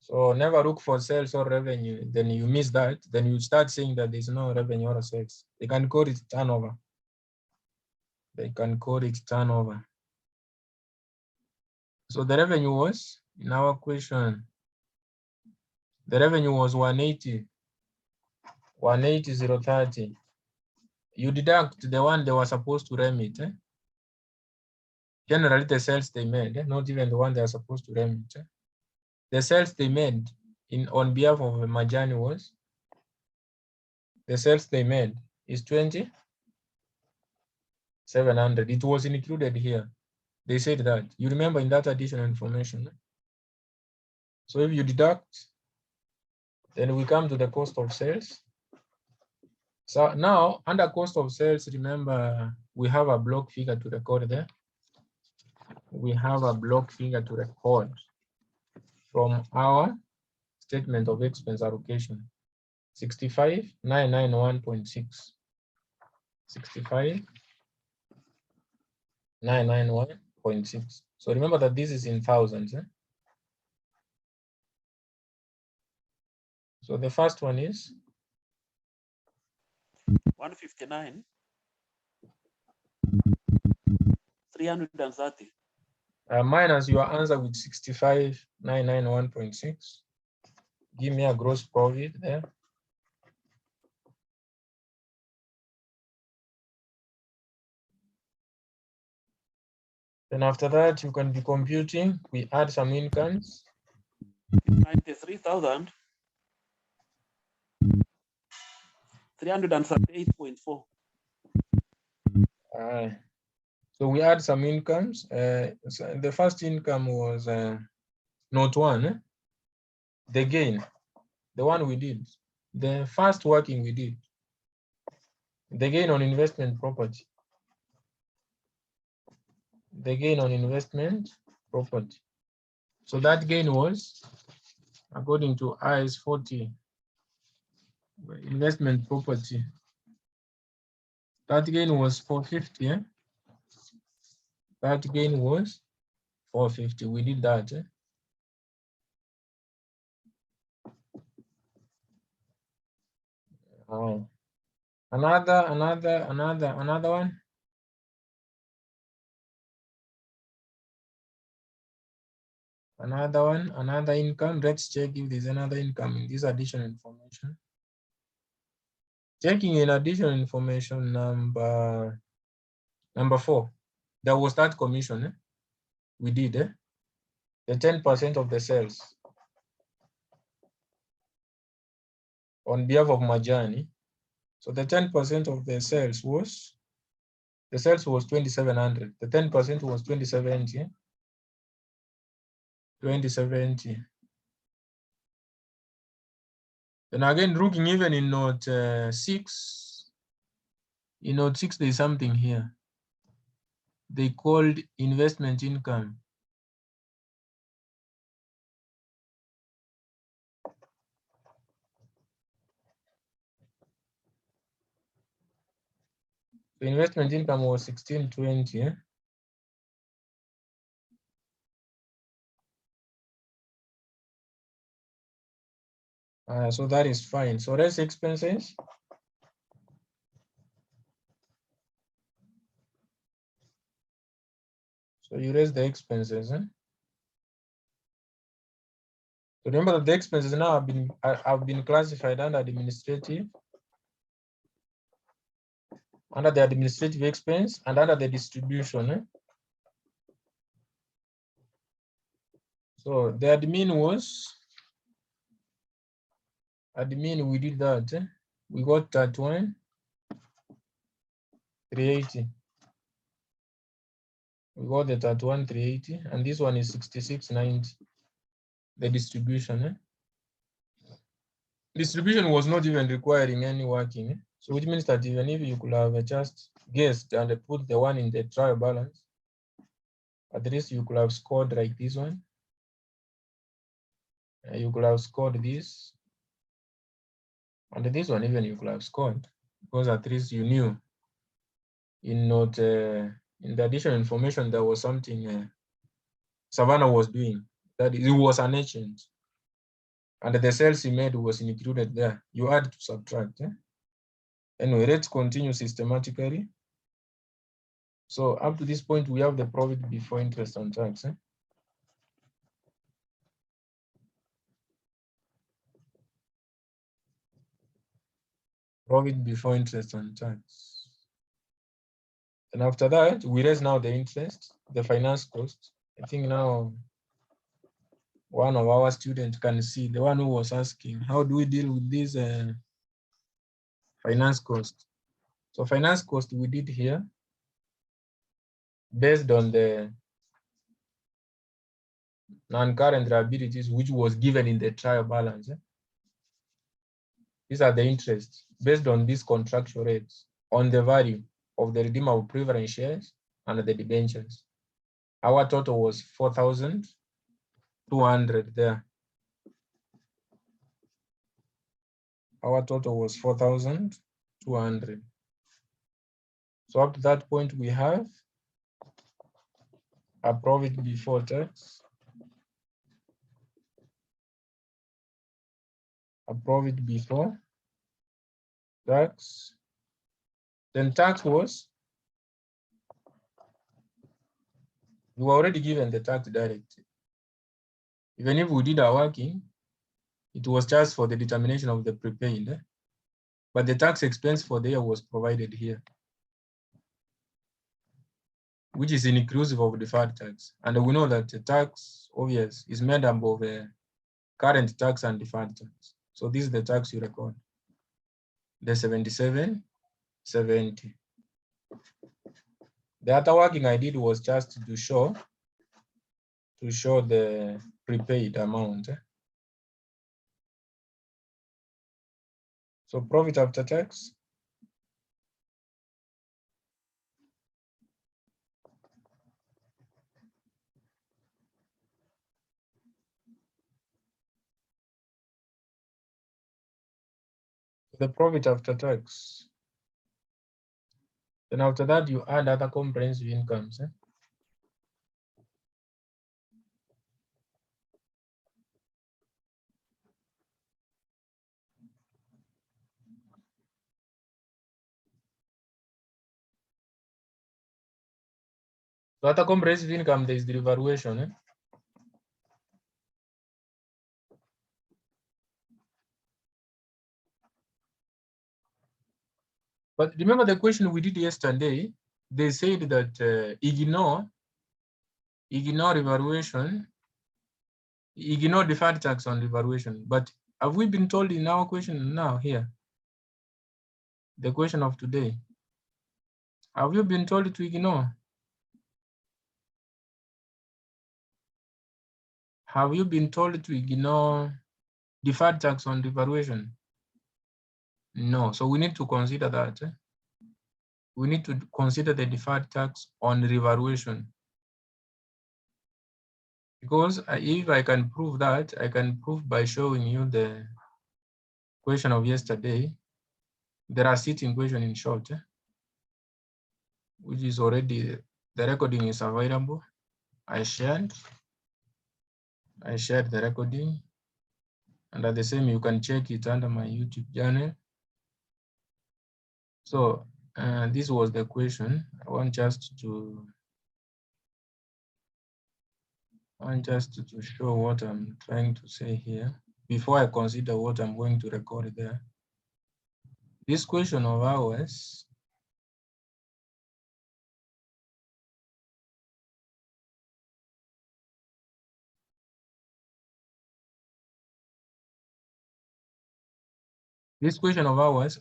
So never look for sales or revenue. Then you miss that. Then you start saying that there's no revenue or sales. They can call it turnover. They can call it turnover. So the revenue was, in our question, the revenue was 180, 180,030. You deduct the one they were supposed to remit. Generally, the sales they made, not even the one they are supposed to remit. The sales they made on behalf of Majani was, the sales they made is 20,700. It was included here. They said that. You remember in that additional information. So if you deduct, then we come to the cost of sales. So now under cost of sales, remember we have a block figure to record there. We have a block figure to record from our statement of expense allocation. 65,991.6. 65,991.6. So remember that this is in thousands. So the first one is 159. 330. Minus your answer with 65,991.6. Give me a gross profit there. Then after that, you can be computing. We add some incomes. 93,000. 338.4. So we add some incomes. So the first income was note one. The gain, the one we did, the first working we did. The gain on investment property. The gain on investment property. So that gain was, according to IAS 40, investment property. That gain was 450. That gain was 450. We did that. Another one. Another one, another income. Let's check if there's another income in this additional information. Checking in additional information number 4. There was that commission we did, the 10% of the sales on behalf of Majani. So the 10% of the sales was 2,700. The 10% was 2070. 2070. Then again, looking even in note 6, in note 6, there's something here. They called investment income. The investment income was 1620. So that is fine. So less expenses. So you raise the expenses. Remember that the expenses now have been classified under administrative, under the administrative expense, and under the distribution. So the admin was admin. We did that. We got that one 380. We got the 31 380, and this one is 6690. The distribution. Distribution was not even requiring any working. So which means that even if you could have just guessed and put the one in the trial balance, at least you could have scored like this one. You could have scored this. And this one even you could have scored, because at least you knew in note in the additional information there was something Savannah was doing. That is, it was an agent. And the sales he made was included there. You add to subtract. Anyway, let's continue systematically. So up to this point, we have the profit before interest and tax. Profit before interest and tax. And after that, we raise now the interest, the finance cost. I think now one of our students can see, the one who was asking, how do we deal with this finance cost? So finance cost we did here based on the non-current liabilities, which was given in the trial balance. These are the interests based on these contractual rates on the value of the redeemable preference shares and the debentures. Our total was 4,200 there. Our total was 4,200. So up to that point, we have a profit before tax, a profit before tax. Then tax was, we were already given the tax directive. Even if we did our working, it was just for the determination of the prepaid, but the tax expense for the year was provided here, which is inclusive of deferred tax. And we know that the tax, obvious, is made up of current tax and deferred tax. So this is the tax you record, the 7770. The other working I did was just to show the prepaid amount. So profit after tax. The profit after tax. Then after that, you add other comprehensive incomes. So other comprehensive income, there is the revaluation. But remember the question we did yesterday, they said that ignore revaluation, ignore deferred tax on revaluation. But have we been told in our question now here, the question of today, have you been told to ignore? Have you been told to ignore deferred tax on revaluation? No, so we need to consider that. We need to consider the deferred tax on revaluation. Because if I can prove that, I can prove by showing you the question of yesterday. There are sitting question in short, which is already, the recording is available. I shared the recording, and at the same, you can check it under my YouTube channel. So this was the question. I want just to show what I'm trying to say here before I consider what I'm going to record there. This question of ours,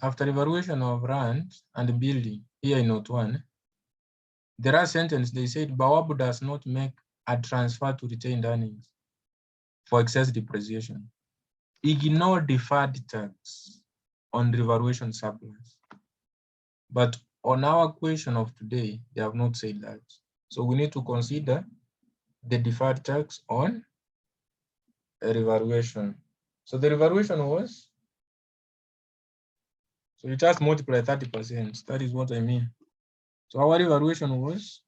after evaluation of land and building here in note 1, there are sentences, they said Bawabu does not make a transfer to retained earnings for excess depreciation. Ignore deferred tax on revaluation surplus. But on our question of today, they have not said that. So we need to consider the deferred tax on a revaluation. So the revaluation was, so you just multiply 30%. That is what I mean. So our revaluation was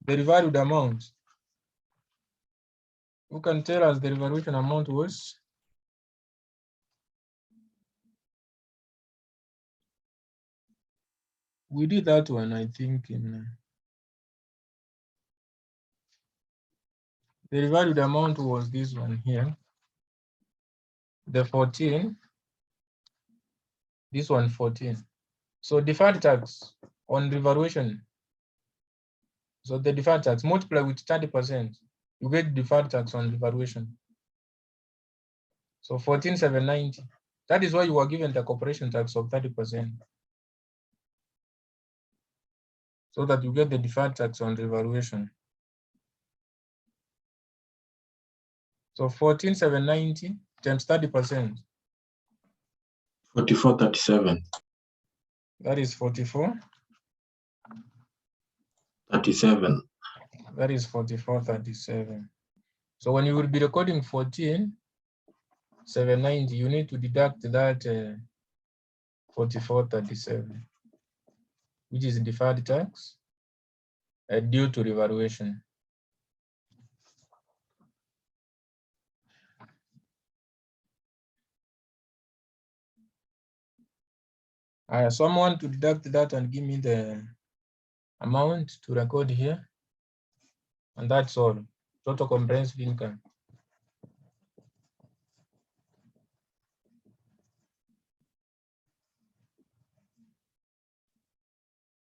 the revalued amount. Who can tell us the revaluation amount was? We did that one, I think, in the revalued amount was this one here. The 14, this one 14. So deferred tax on revaluation. So the deferred tax multiply with 30%, you get deferred tax on revaluation. So 14,790. That is why you were given the corporation tax of 30%. So that you get the deferred tax on revaluation. So 14,790 times 30%. 44.37. That is 44. 37. That is 44.37. So when you will be recording 14,790, you need to deduct that 44.37, which is deferred tax due to revaluation. Someone to deduct that and give me the amount to record here. And that's all. Total comprehensive income.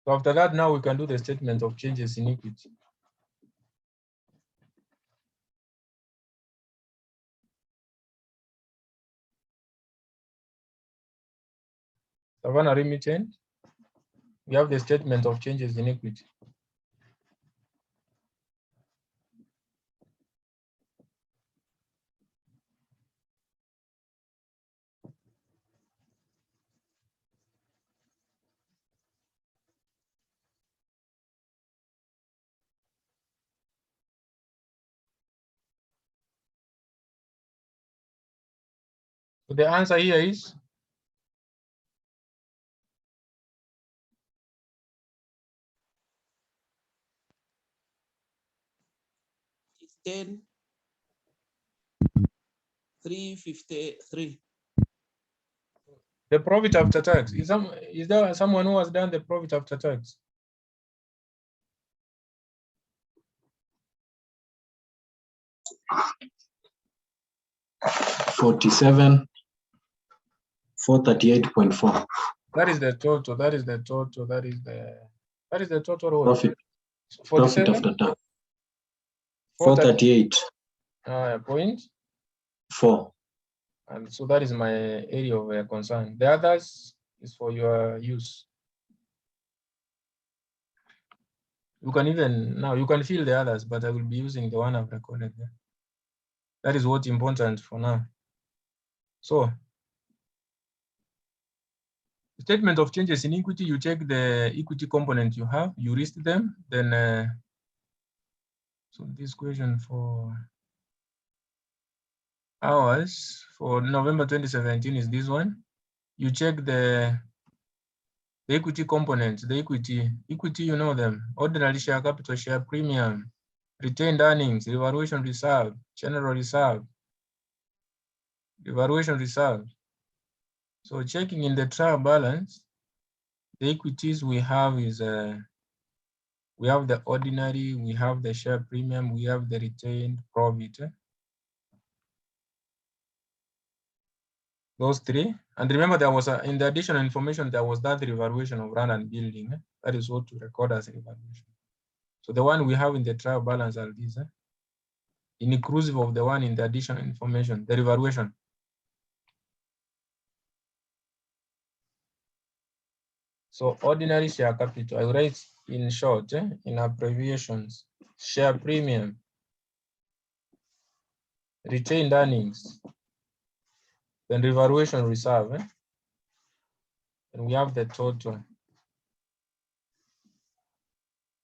So after that, now we can do the statement of changes in equity. Savannah remittent, we have the statement of changes in equity. So the answer here is It's 10,353. the profit after tax. Is there someone who has done the profit after tax? $47,438.4. That is the total. That is the total. That is the total. What? Profit 47? after tax. 438. 438. Point. 4. And so that is my area of concern. The others is for your use. You can even now you can fill the others, but I will be using the one I've recorded there. That is what's important for now. So statement of changes in equity, you check the equity component you have, you list them, then so this question for ours for November 2017 is this one. You check the equity components, the equity, you know them, ordinary share capital, share premium, retained earnings, revaluation reserve, general reserve, revaluation reserve. So checking in the trial balance, the equities we have is we have the ordinary, we have the share premium, we have the retained profit. Those three. And remember, there was in the additional information, there was that revaluation of land and building. That is what to record as revaluation. So the one we have in the trial balance are these, inclusive of the one in the additional information, the revaluation. So ordinary share capital, I write in short, in abbreviations, share premium, retained earnings, then revaluation reserve, and we have the total.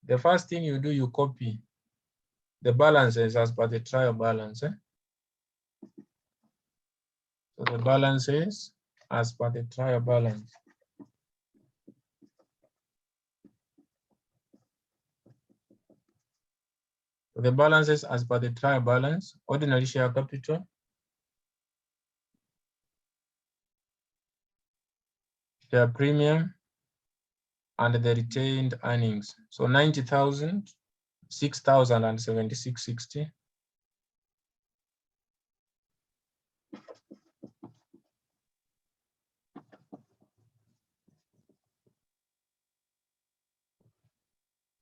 The first thing you do, you copy the balances as per the trial balance. So the balances as per the trial balance. So the balances as per the trial balance, ordinary share capital, share premium, and the retained earnings. So 90,000, 6,000 and 76.60.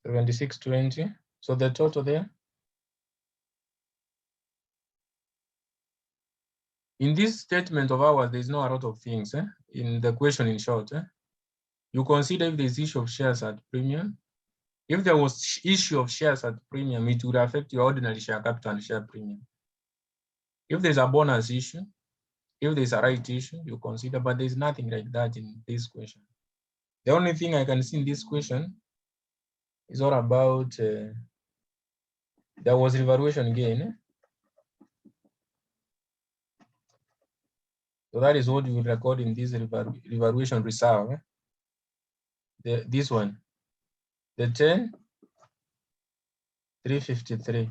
$76.20. So the total there. In this statement of ours, there's not a lot of things. In the question, in short, you consider if there's issue of shares at premium. If there was issue of shares at premium, it would affect your ordinary share capital and share premium. If there's a bonus issue, if there's a right issue, you consider, but there's nothing like that in this question. The only thing I can see in this question is all about there was revaluation gain. So that is what we will record in this revaluation reserve. This one, the 10,353.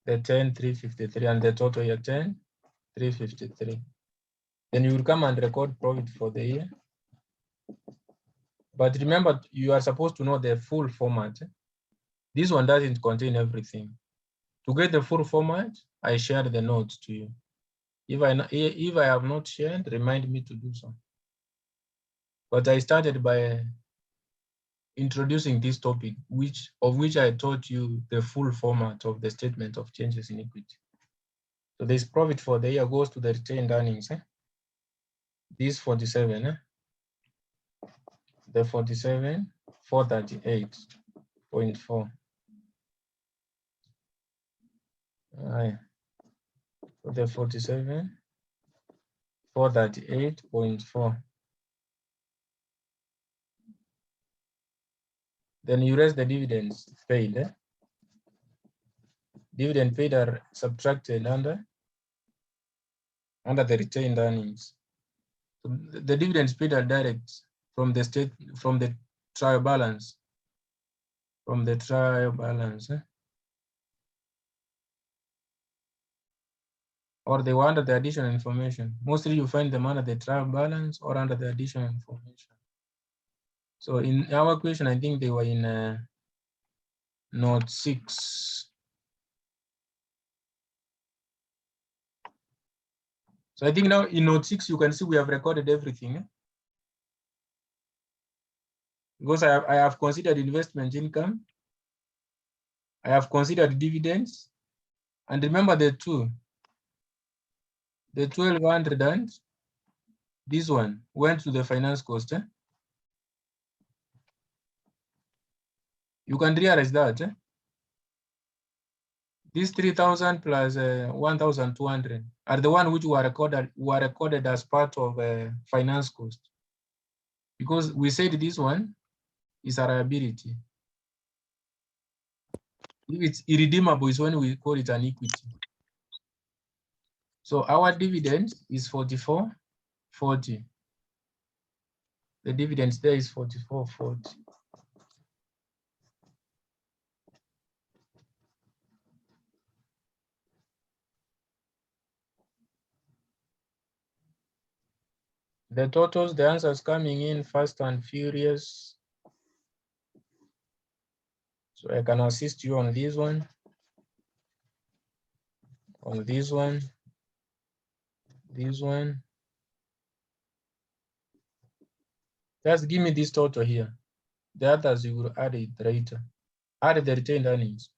The 10,353 and the total year 10,353. Then you will come and record profit for the year. But remember, you are supposed to know the full format. This one doesn't contain everything. To get the full format, I shared the notes to you. If I have not shared, remind me to do so. But I started by introducing this topic, of which I taught you the full format of the statement of changes in equity. So this profit for the year goes to the retained earnings. This 47, the 47, 438.4. So the 47, 438.4. Then you raise the dividends paid. Dividend paid are subtracted under the retained earnings. So the dividends paid are direct from the trial balance. From the trial balance. Or they were under the additional information. Mostly you find them under the trial balance or under the additional information. So in our question, I think they were in note 6. So I think now in note 6, you can see we have recorded everything. because I have considered investment income, I have considered dividends, and remember the 1200 and this one went to the finance cost. You can realize that these 3,000 plus 1,200 are the one which were recorded as part of finance cost, because we said this one is a liability. If it's irredeemable, is when we call it an equity. So our dividend is 44.40. The dividends there is 44.40. The totals, the answers coming in fast and furious. So I can assist you on this one, on this one, this one. Just give me this total here. The others you will add it later. Add the retained earnings.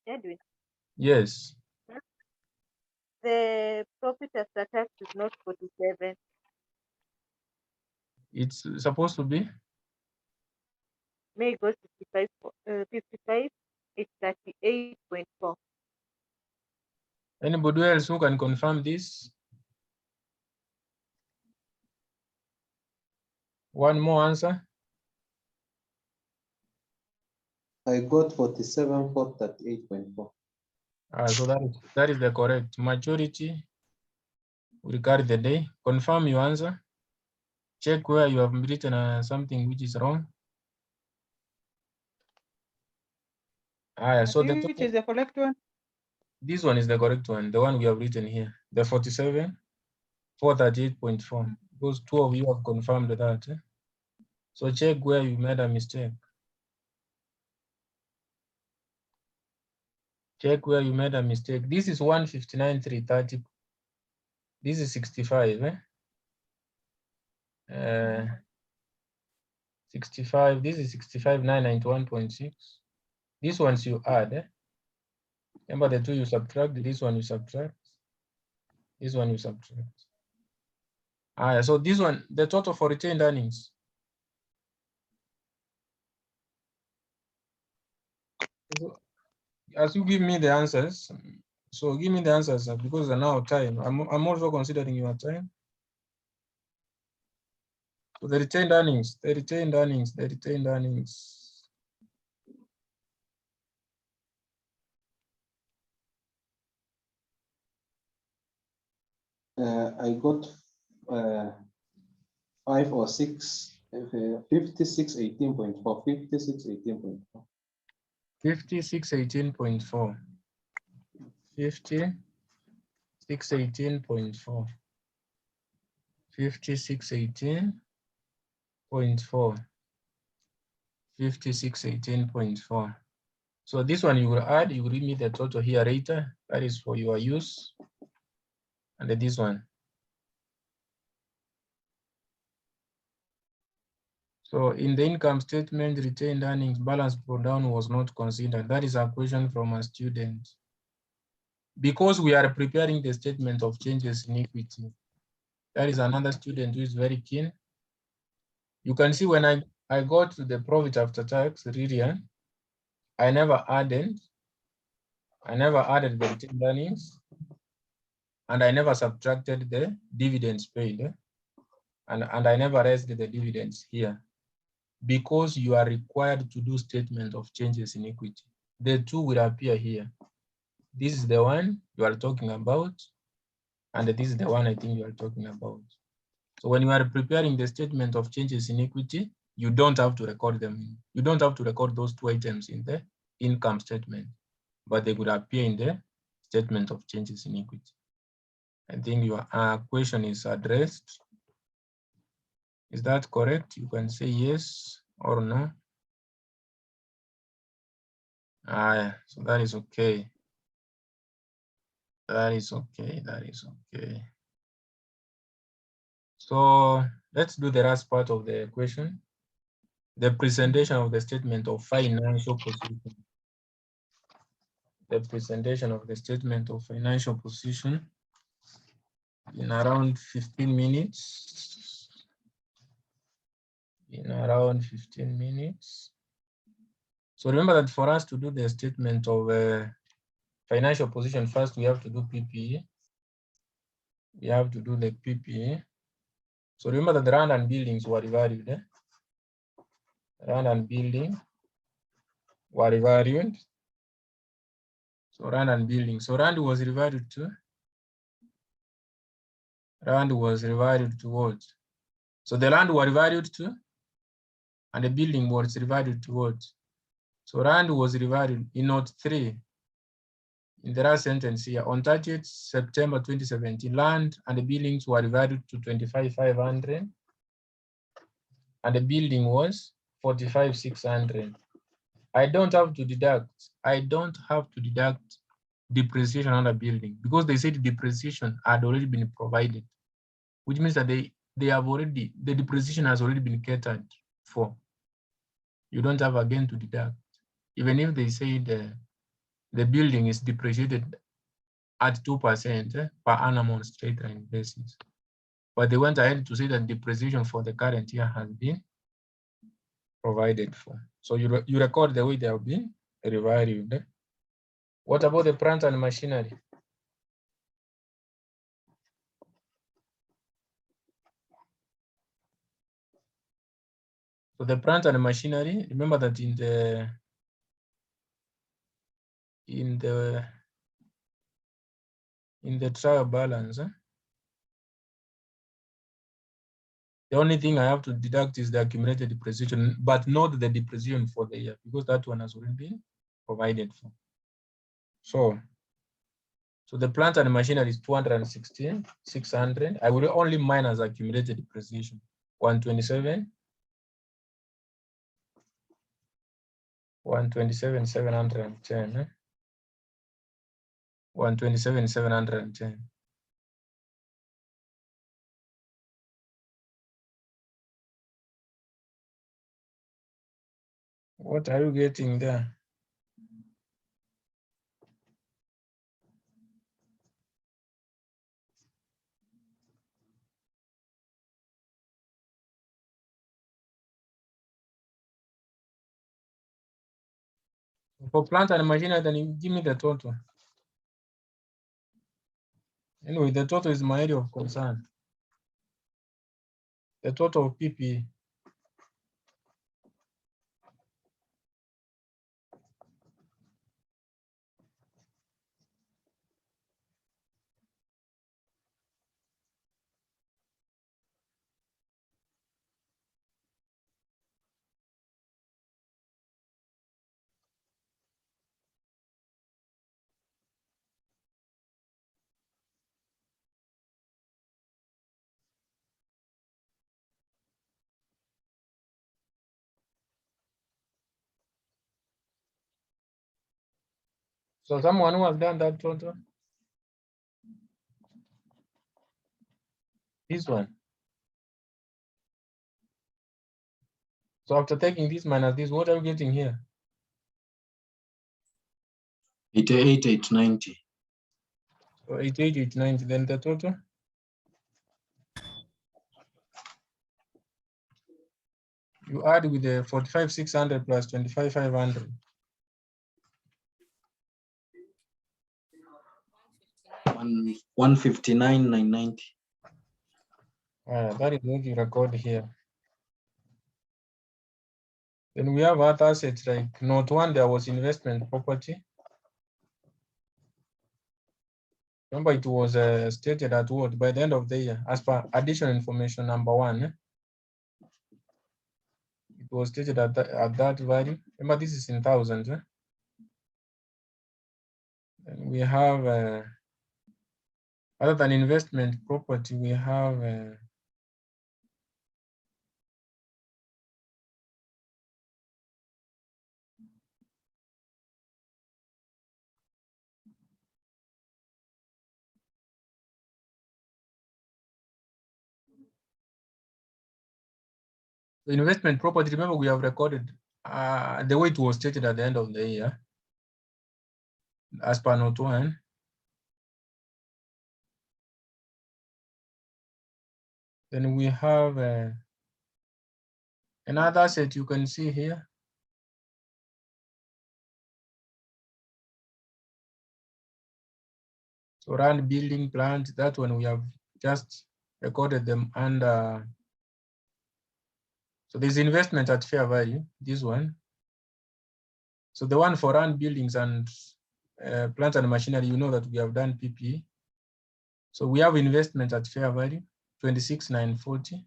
Edwin, Yes. the profit after tax is not 47. It's supposed to be. May go 55, it's 38.4. Anybody else who can confirm this? One more answer. I got 47 for 38.4. So that is the correct majority. We carry the day. Confirm your answer. Check where you have written something which is wrong. So Which is the correct one? This one is the correct one, the one we have written here, the 47, 438.4. Those two of you have confirmed that. So check where you made a mistake. Check where you made a mistake. This is 159,330. This is 65. 65. This is 65,991.6. This one's you add. Remember the two you subtract. This one you subtract. This one you subtract. So this one, the total for retained earnings. As you give me the answers, so give me the answers because now time. I'm also considering your time. So the retained earnings, the retained earnings, the retained earnings. I got 5 or 6, 5618.4, 5618.4. 5618.4. 5618.4. 5618.4. 5618.4. So this one you will add, you will read me the total here later. That is for your use. And then this one. So in the income statement, retained earnings balance breakdown was not considered. That is a question from a student. Because we are preparing the statement of changes in equity. That is another student who is very keen. You can see when I got to the profit after tax, really, I never added the retained earnings, and I never subtracted the dividends paid, and I never raised the dividends here, because you are required to do statement of changes in equity. The two will appear here. This is the one you are talking about, and this is the one I think you are talking about. So when you are preparing the statement of changes in equity, you don't have to record them. You don't have to record those two items in the income statement, but they could appear in the statement of changes in equity. I think your question is addressed. Is that correct? You can say yes or no. So that is okay. That is okay. That is okay. So Let's do the last part of the question. The presentation of the statement of financial position. The presentation of the statement of financial position in around 15 minutes. In around 15 minutes. So remember that for us to do the statement of financial position, first we have to do PPE. We have to do the PPE. So remember that the land and buildings were revalued. Land and building were revalued. So land and building. So land was revalued to. Land was revalued towards. So the land was revalued to, and the building was revalued towards. So land was revalued in note 3. In the last sentence here, on 30th September 2017, land and the buildings were revalued to 25,500, and the building was 45,600. I don't have to deduct depreciation on a building because they said depreciation had already been provided, which means that the depreciation has already been catered for. You don't have again to deduct, even if they say the building is depreciated at 2% per annum on straight line basis. But they went ahead to say that depreciation for the current year has been provided for. So you record the way they have been revalued. What about the plant and machinery? So the plant and machinery, remember that in the trial balance, the only thing I have to deduct is the accumulated depreciation, but not the depreciation for the year, because that one has already been provided for. So the plant and machinery is 216,600. I will only minus accumulated depreciation, 127,710. 127,710. What are you getting there? For plant and machinery, then you give me the total. Anyway, the total is my area of concern. The total of PPE. So someone who has done that total? This one. So after taking this minus this, what are you getting here? 88,890. So 88,890, then the total? You add with the 45,600 plus 25,500. 159,990. That is what you record here. Then we have other assets like note 1, there was investment property. Remember, it was stated at what by the end of the year, as per additional information number 1. It was stated at that value. Remember, this is in thousands. And we have, other than investment property, we have investment property, remember we have recorded the way it was stated at the end of the year as per note 1. Then we have another asset you can see here. So run building plant, that one we have just recorded them under. So there's investment at fair value, this one. So the one for run buildings and plant and machinery, you know that we have done PPE. So we have investment at fair value, 26,940.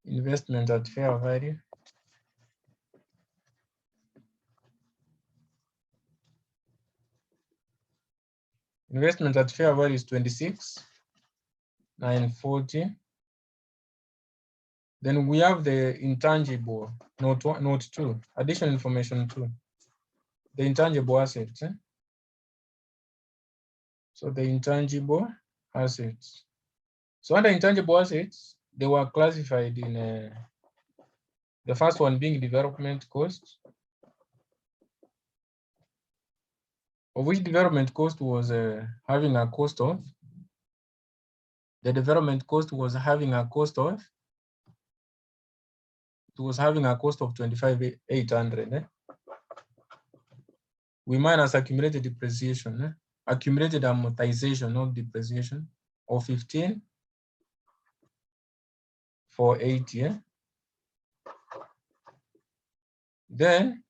Investment at fair value. Investment at fair value is 26,940. Then we have the intangible, note 2, additional information 2. The intangible assets. So the intangible assets. So under intangible assets, they were classified in the first one being development cost, of which development cost was having a cost of. The development cost was having a cost of. It was having a cost of 25,800. We minus accumulated depreciation, accumulated amortization, not depreciation, of 15,480. Then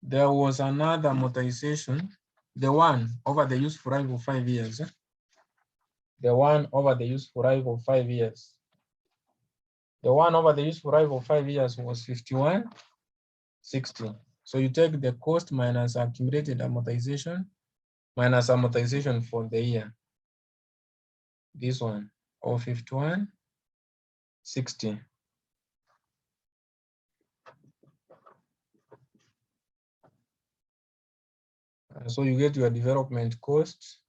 there was another amortization, the one over the useful life of 5 years. The one over the useful life of 5 years. The one over the useful life of 5 years was 51,60. So you take the cost minus accumulated amortization minus amortization for the year. This one, or 51,60. So you get your development cost.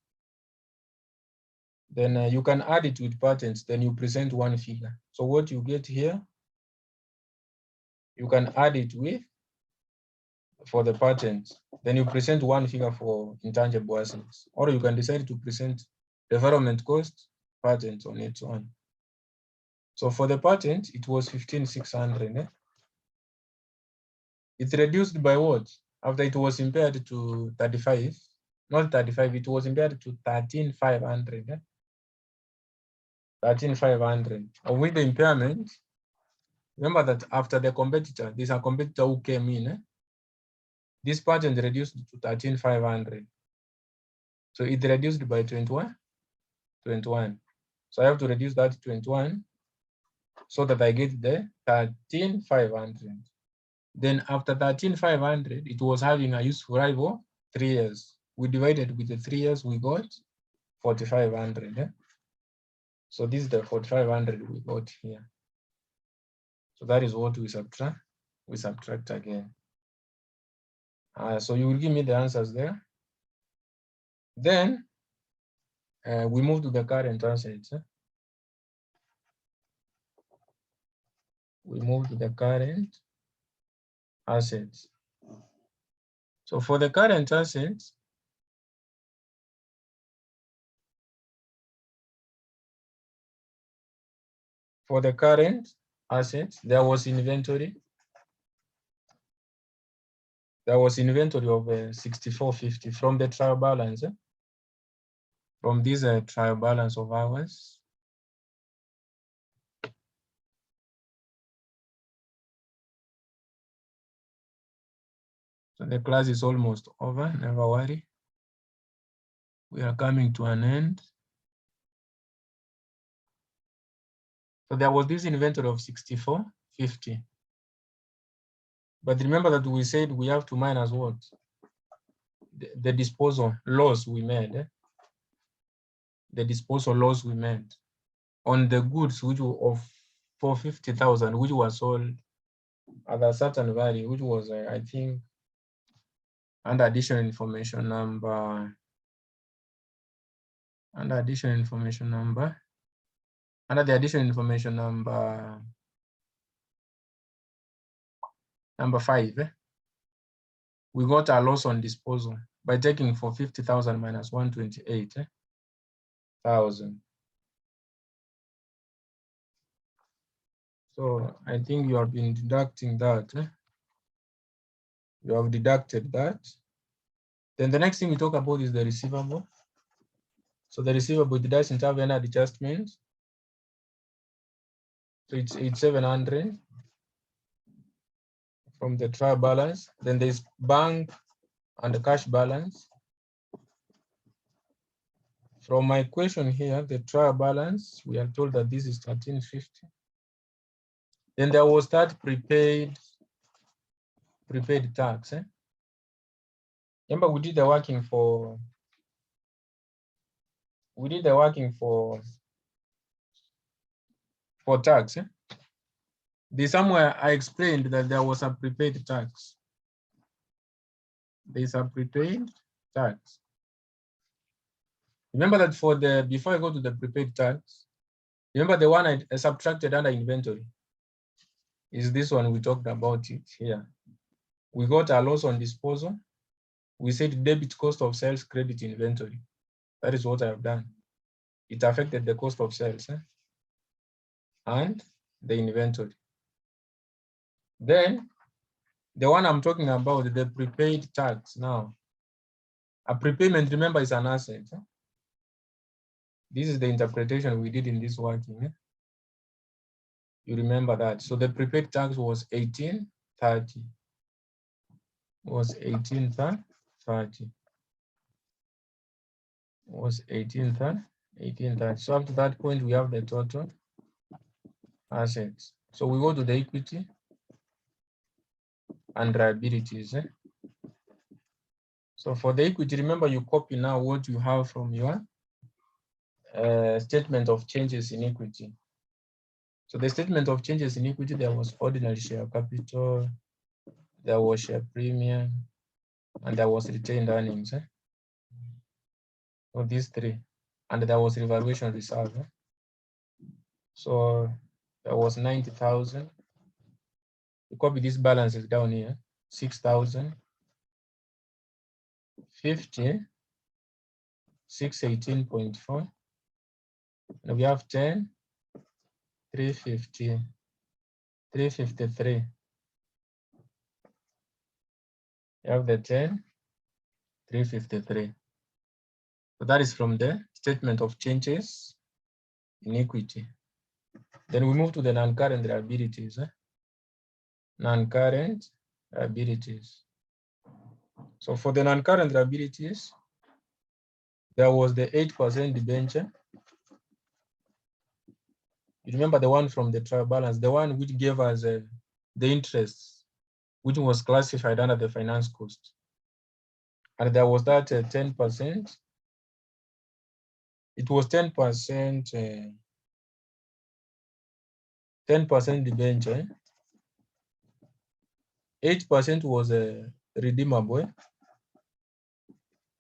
Then you can add it with patents, then you present one figure. So what you get here, you can add it with for the patent, then you present one figure for intangible assets, or you can decide to present development cost, patent on its own. So for the patent, it was 15,600. It's reduced by what? After it was impaired to 35, not 35, it was impaired to 13,500. 13,500. With the impairment, remember that after the competitor, there's a competitor who came in. This patent reduced to 13,500. So it reduced by 21. So I have to reduce that 21 so that I get the 13,500. Then after 13,500, it was having a useful life of 3 years. We divided with the 3 years, we got 4,500. So this is the 4,500 we got here. So that is what we subtract. We subtract again. So you will give me the answers there. Then we move to the current assets. We move to the current assets. So for the current assets, there was inventory. There was inventory of 6450 from the trial balance. From this trial balance of ours. So the class is almost over, never worry. We are coming to an end. So there was this inventory of 6450. But remember that we said we have to minus what? The disposal loss we made. The disposal loss we made on the goods which were of 450,000, which was sold at a certain value, which was, I think, under additional information number. Under the additional information number Number 5, we got a loss on disposal by taking for 50,000 minus 128,000. So I think you have been deducting that. You have deducted that. Then the next thing we talk about is the receivable. So the receivable, it doesn't have any adjustment. So it's 700 from the trial balance. Then there's bank and the cash balance. From my question here, the trial balance, we are told that this is 1350. Then there was that prepaid tax. Remember, we did the working for tax. There's somewhere I explained that there was a prepaid tax. There's a prepaid tax. Remember that before I go to the prepaid tax, remember the one I subtracted under inventory is this one. We talked about it here. We got a loss on disposal. We said debit cost of sales, credit inventory. That is what I have done. It affected the cost of sales and the inventory. Then the one I'm talking about, the prepaid tax now. A prepayment, remember, is an asset. This is the interpretation we did in this working. You remember that. So the prepaid tax was 1830. Was 1830. Was 1830. So up to that point, we have the total assets. So we go to the equity and liabilities. So for the equity, remember, you copy now what you have from your statement of changes in equity. So the statement of changes in equity, there was ordinary share capital, there was share premium, and there was retained earnings. So these three, and there was revaluation reserve. So there was 90,000. You copy these balances down here: 6,000, 50, 618.4, and we have 10, 350, 353. You have the 10, 353. So that is from the statement of changes in equity. Then we move to the non-current liabilities. Non-current liabilities. So for the non-current liabilities, there was the 8% debenture. You remember the one from the trial balance, the one which gave us the interest, which was classified under the finance cost. And there was that 10%. It was 10%, 10% debenture. 8% was redeemable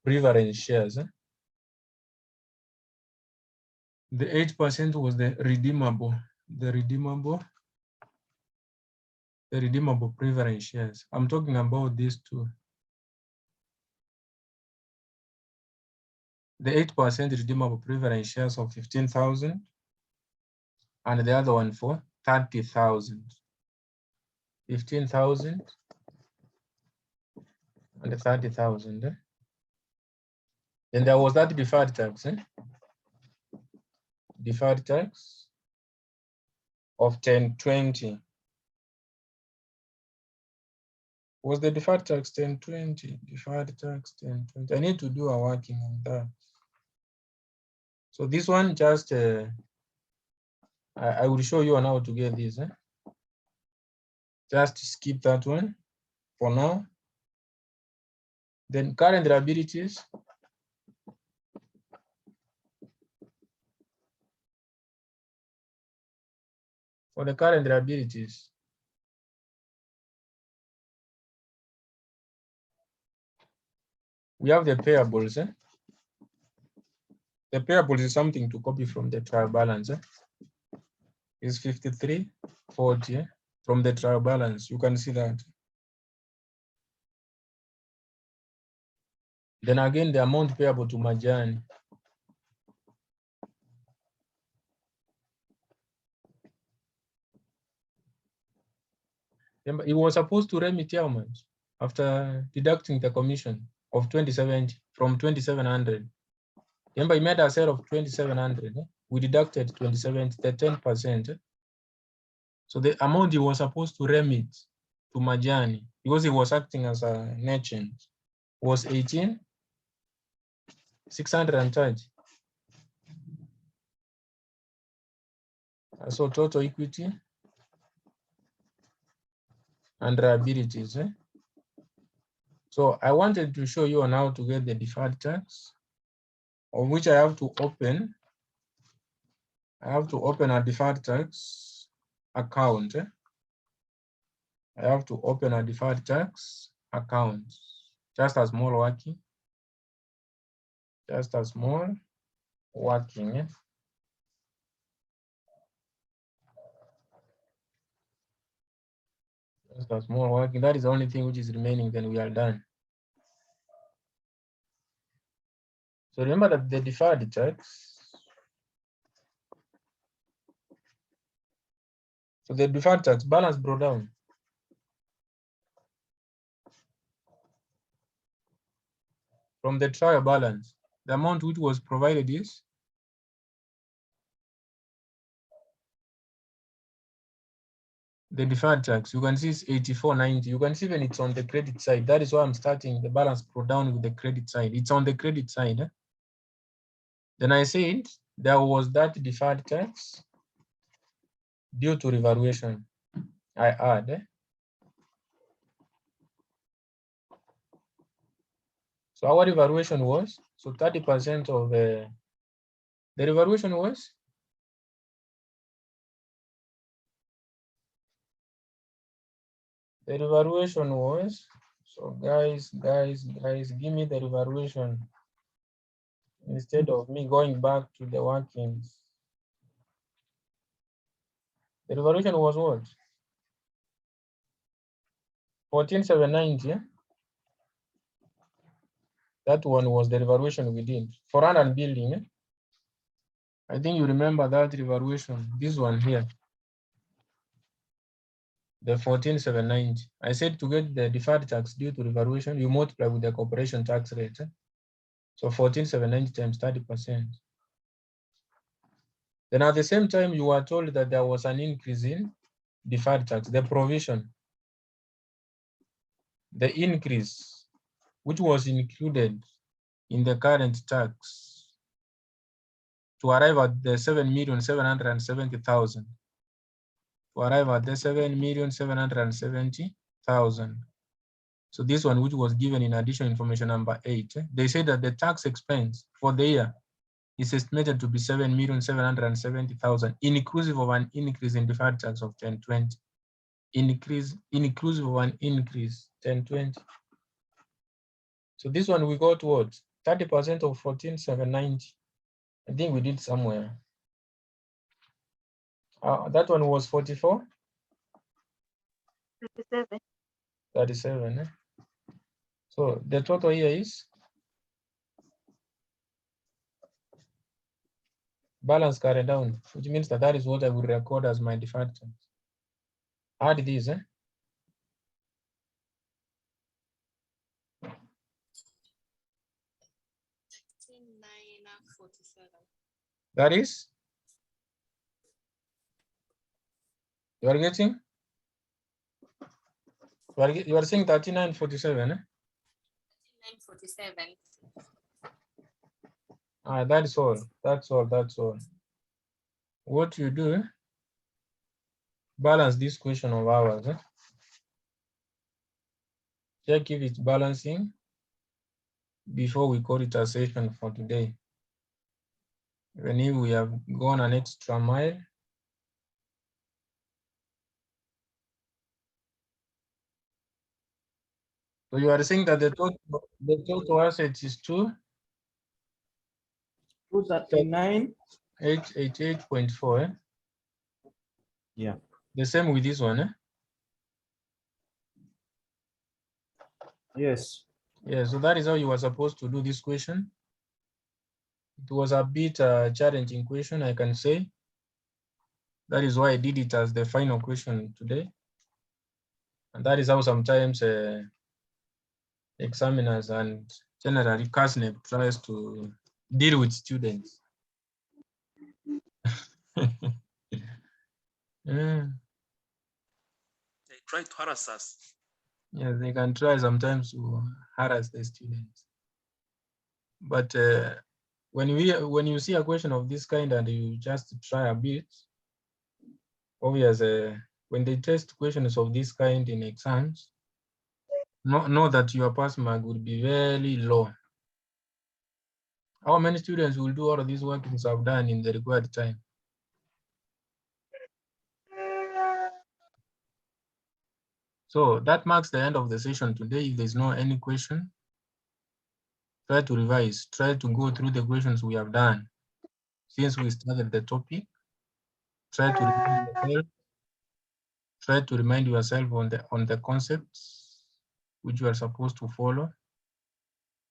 preference shares. The 8% was the redeemable preference shares. I'm talking about these two. The 8% redeemable preference shares of 15,000, and the other one for 30,000. 15,000 and 30,000. Then there was that deferred tax. Deferred tax of 1020. Was the deferred tax 1020? Deferred tax 1020. I need to do a working on that. So this one just I will show you on how to get this. Just skip that one for now. Then current liabilities. For the current liabilities, we have the payables. The payables is something to copy from the trial balance. Is 5340 from the trial balance. You can see that Then again, the amount payable to Majani. Remember, he was supposed to remit how much after deducting the commission of 2070 from 2700. Remember, he made a sale of 2700. We deducted 2070, the 10%. So the amount he was supposed to remit to Majani, because he was acting as a merchant, was 18,630. So total equity and liabilities. So I wanted to show you on how to get the deferred tax, of which I have to open. I have to open a deferred tax account. I have to open a deferred tax account. Just a small working. Just a small working. Just a small working. That is the only thing which is remaining, then we are done. So remember that the deferred tax. So the deferred tax balance brought down. From the trial balance, the amount which was provided is the deferred tax. You can see it's 84.90. You can see when it's on the credit side. That is why I'm starting the balance brought down with the credit side. It's on the credit side. Then I said there was that deferred tax due to revaluation. I add. So our revaluation was, so 30% of the revaluation was so guys, give me the revaluation instead of me going back to the workings. The revaluation was what? 14,790. Yeah? That one was the revaluation we did for land and building. Yeah? I think you remember that revaluation. This one here, the 14,790. I said to get the deferred tax due to revaluation, you multiply with the corporation tax rate. Yeah? So 14,790 times 30%. Then at the same time, you were told that there was an increase in deferred tax, the provision, the increase, which was included in the current tax to arrive at the 7,770,000. To arrive at the 7,770,000. So this one, which was given in additional information number 8, they say that the tax expense for the year is estimated to be 7,770,000, inclusive of an increase in deferred tax of 1020. Inclusive of an increase 1020. So this one we got what? 30% of 14,790. I think we did somewhere. That one was 44. 37. 37. Eh? So the total here is balance carried down, which means that that is what I will record as my deferred tax. Add this. Eh? That is, you are getting, you are saying 3947. Eh? 3947. That's all. That's all. That's all. What you do, balance this question of ours. Eh? Check if it's balancing before we call it a session for today. Even if we have gone an extra mile. So you are saying that the total assets is 239,888.4. Eh? Yeah. The same with this one. Eh? Yes. Yeah, so that is how you were supposed to do this question. It was a bit challenging question, I can say. That is why I did it as the final question today. And that is how sometimes examiners and generally KASNEB tries to deal with students. Yeah. They try to harass us. Yeah, they can try sometimes to harass the students. But when you see a question of this kind and you just try a bit, obviously, when they test questions of this kind in exams, know that your pass mark would be very low. How many students will do all of these workings I've done in the required time? So that marks the end of the session today. If there's no any question, try to revise, try to go through the questions we have done since we started the topic. Try to remind yourself on the concepts which you are supposed to follow.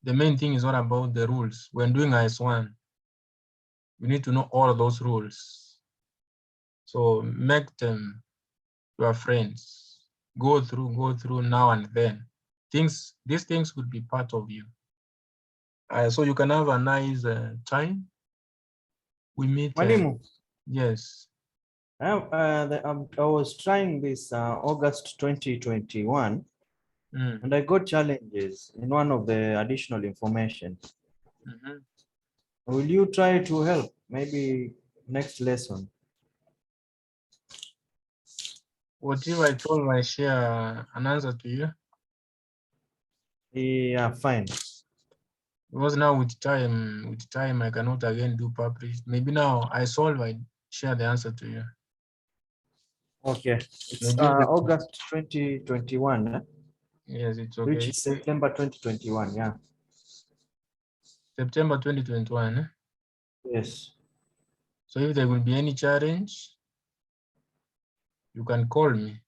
The main thing is not about the rules. When doing IS1, you need to know all of those rules. So make them your friends. Go through now and then. These things would be part of you. So you can have a nice time. We meet. Mwalimu, Yes. I was trying this August 2021, and I got challenges in one of the additional information. Will you try to help? Maybe next lesson. What if I told I share an answer to you? Yeah, fine. Because now with time I cannot again do publish. Maybe now I solve, I share the answer to you. Okay. It's Maybe August 2021, yes, it's okay. which is September 2021. Yeah. September 2021. Yes. So if there will be any challenge, you can call me.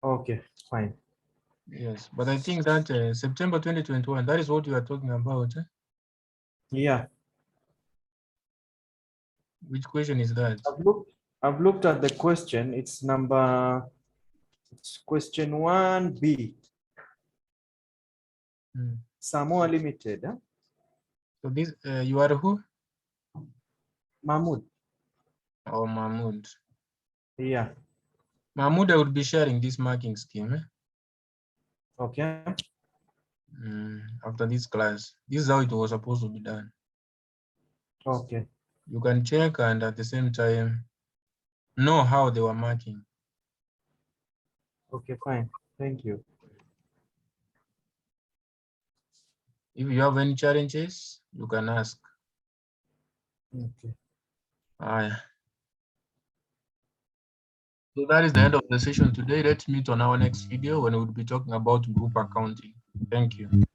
Okay, fine. Yes, but I think that September 2021, that is what you are talking about. Yeah. Which question is that? I've looked at the question. It's question 1B. Samoa Limited. Huh? So this, you are who? Mahmoud. Oh, Mahmoud. Yeah. Mahmoud, I would be sharing this marking scheme. Okay. After this class. This is how it was supposed to be done. Okay. You can check and at the same time know how they were marking. Okay, fine. Thank you. If you have any challenges, you can ask. Okay. So that is the end of the session today. Let's meet on our next video when we'll be talking about group accounting. Thank you.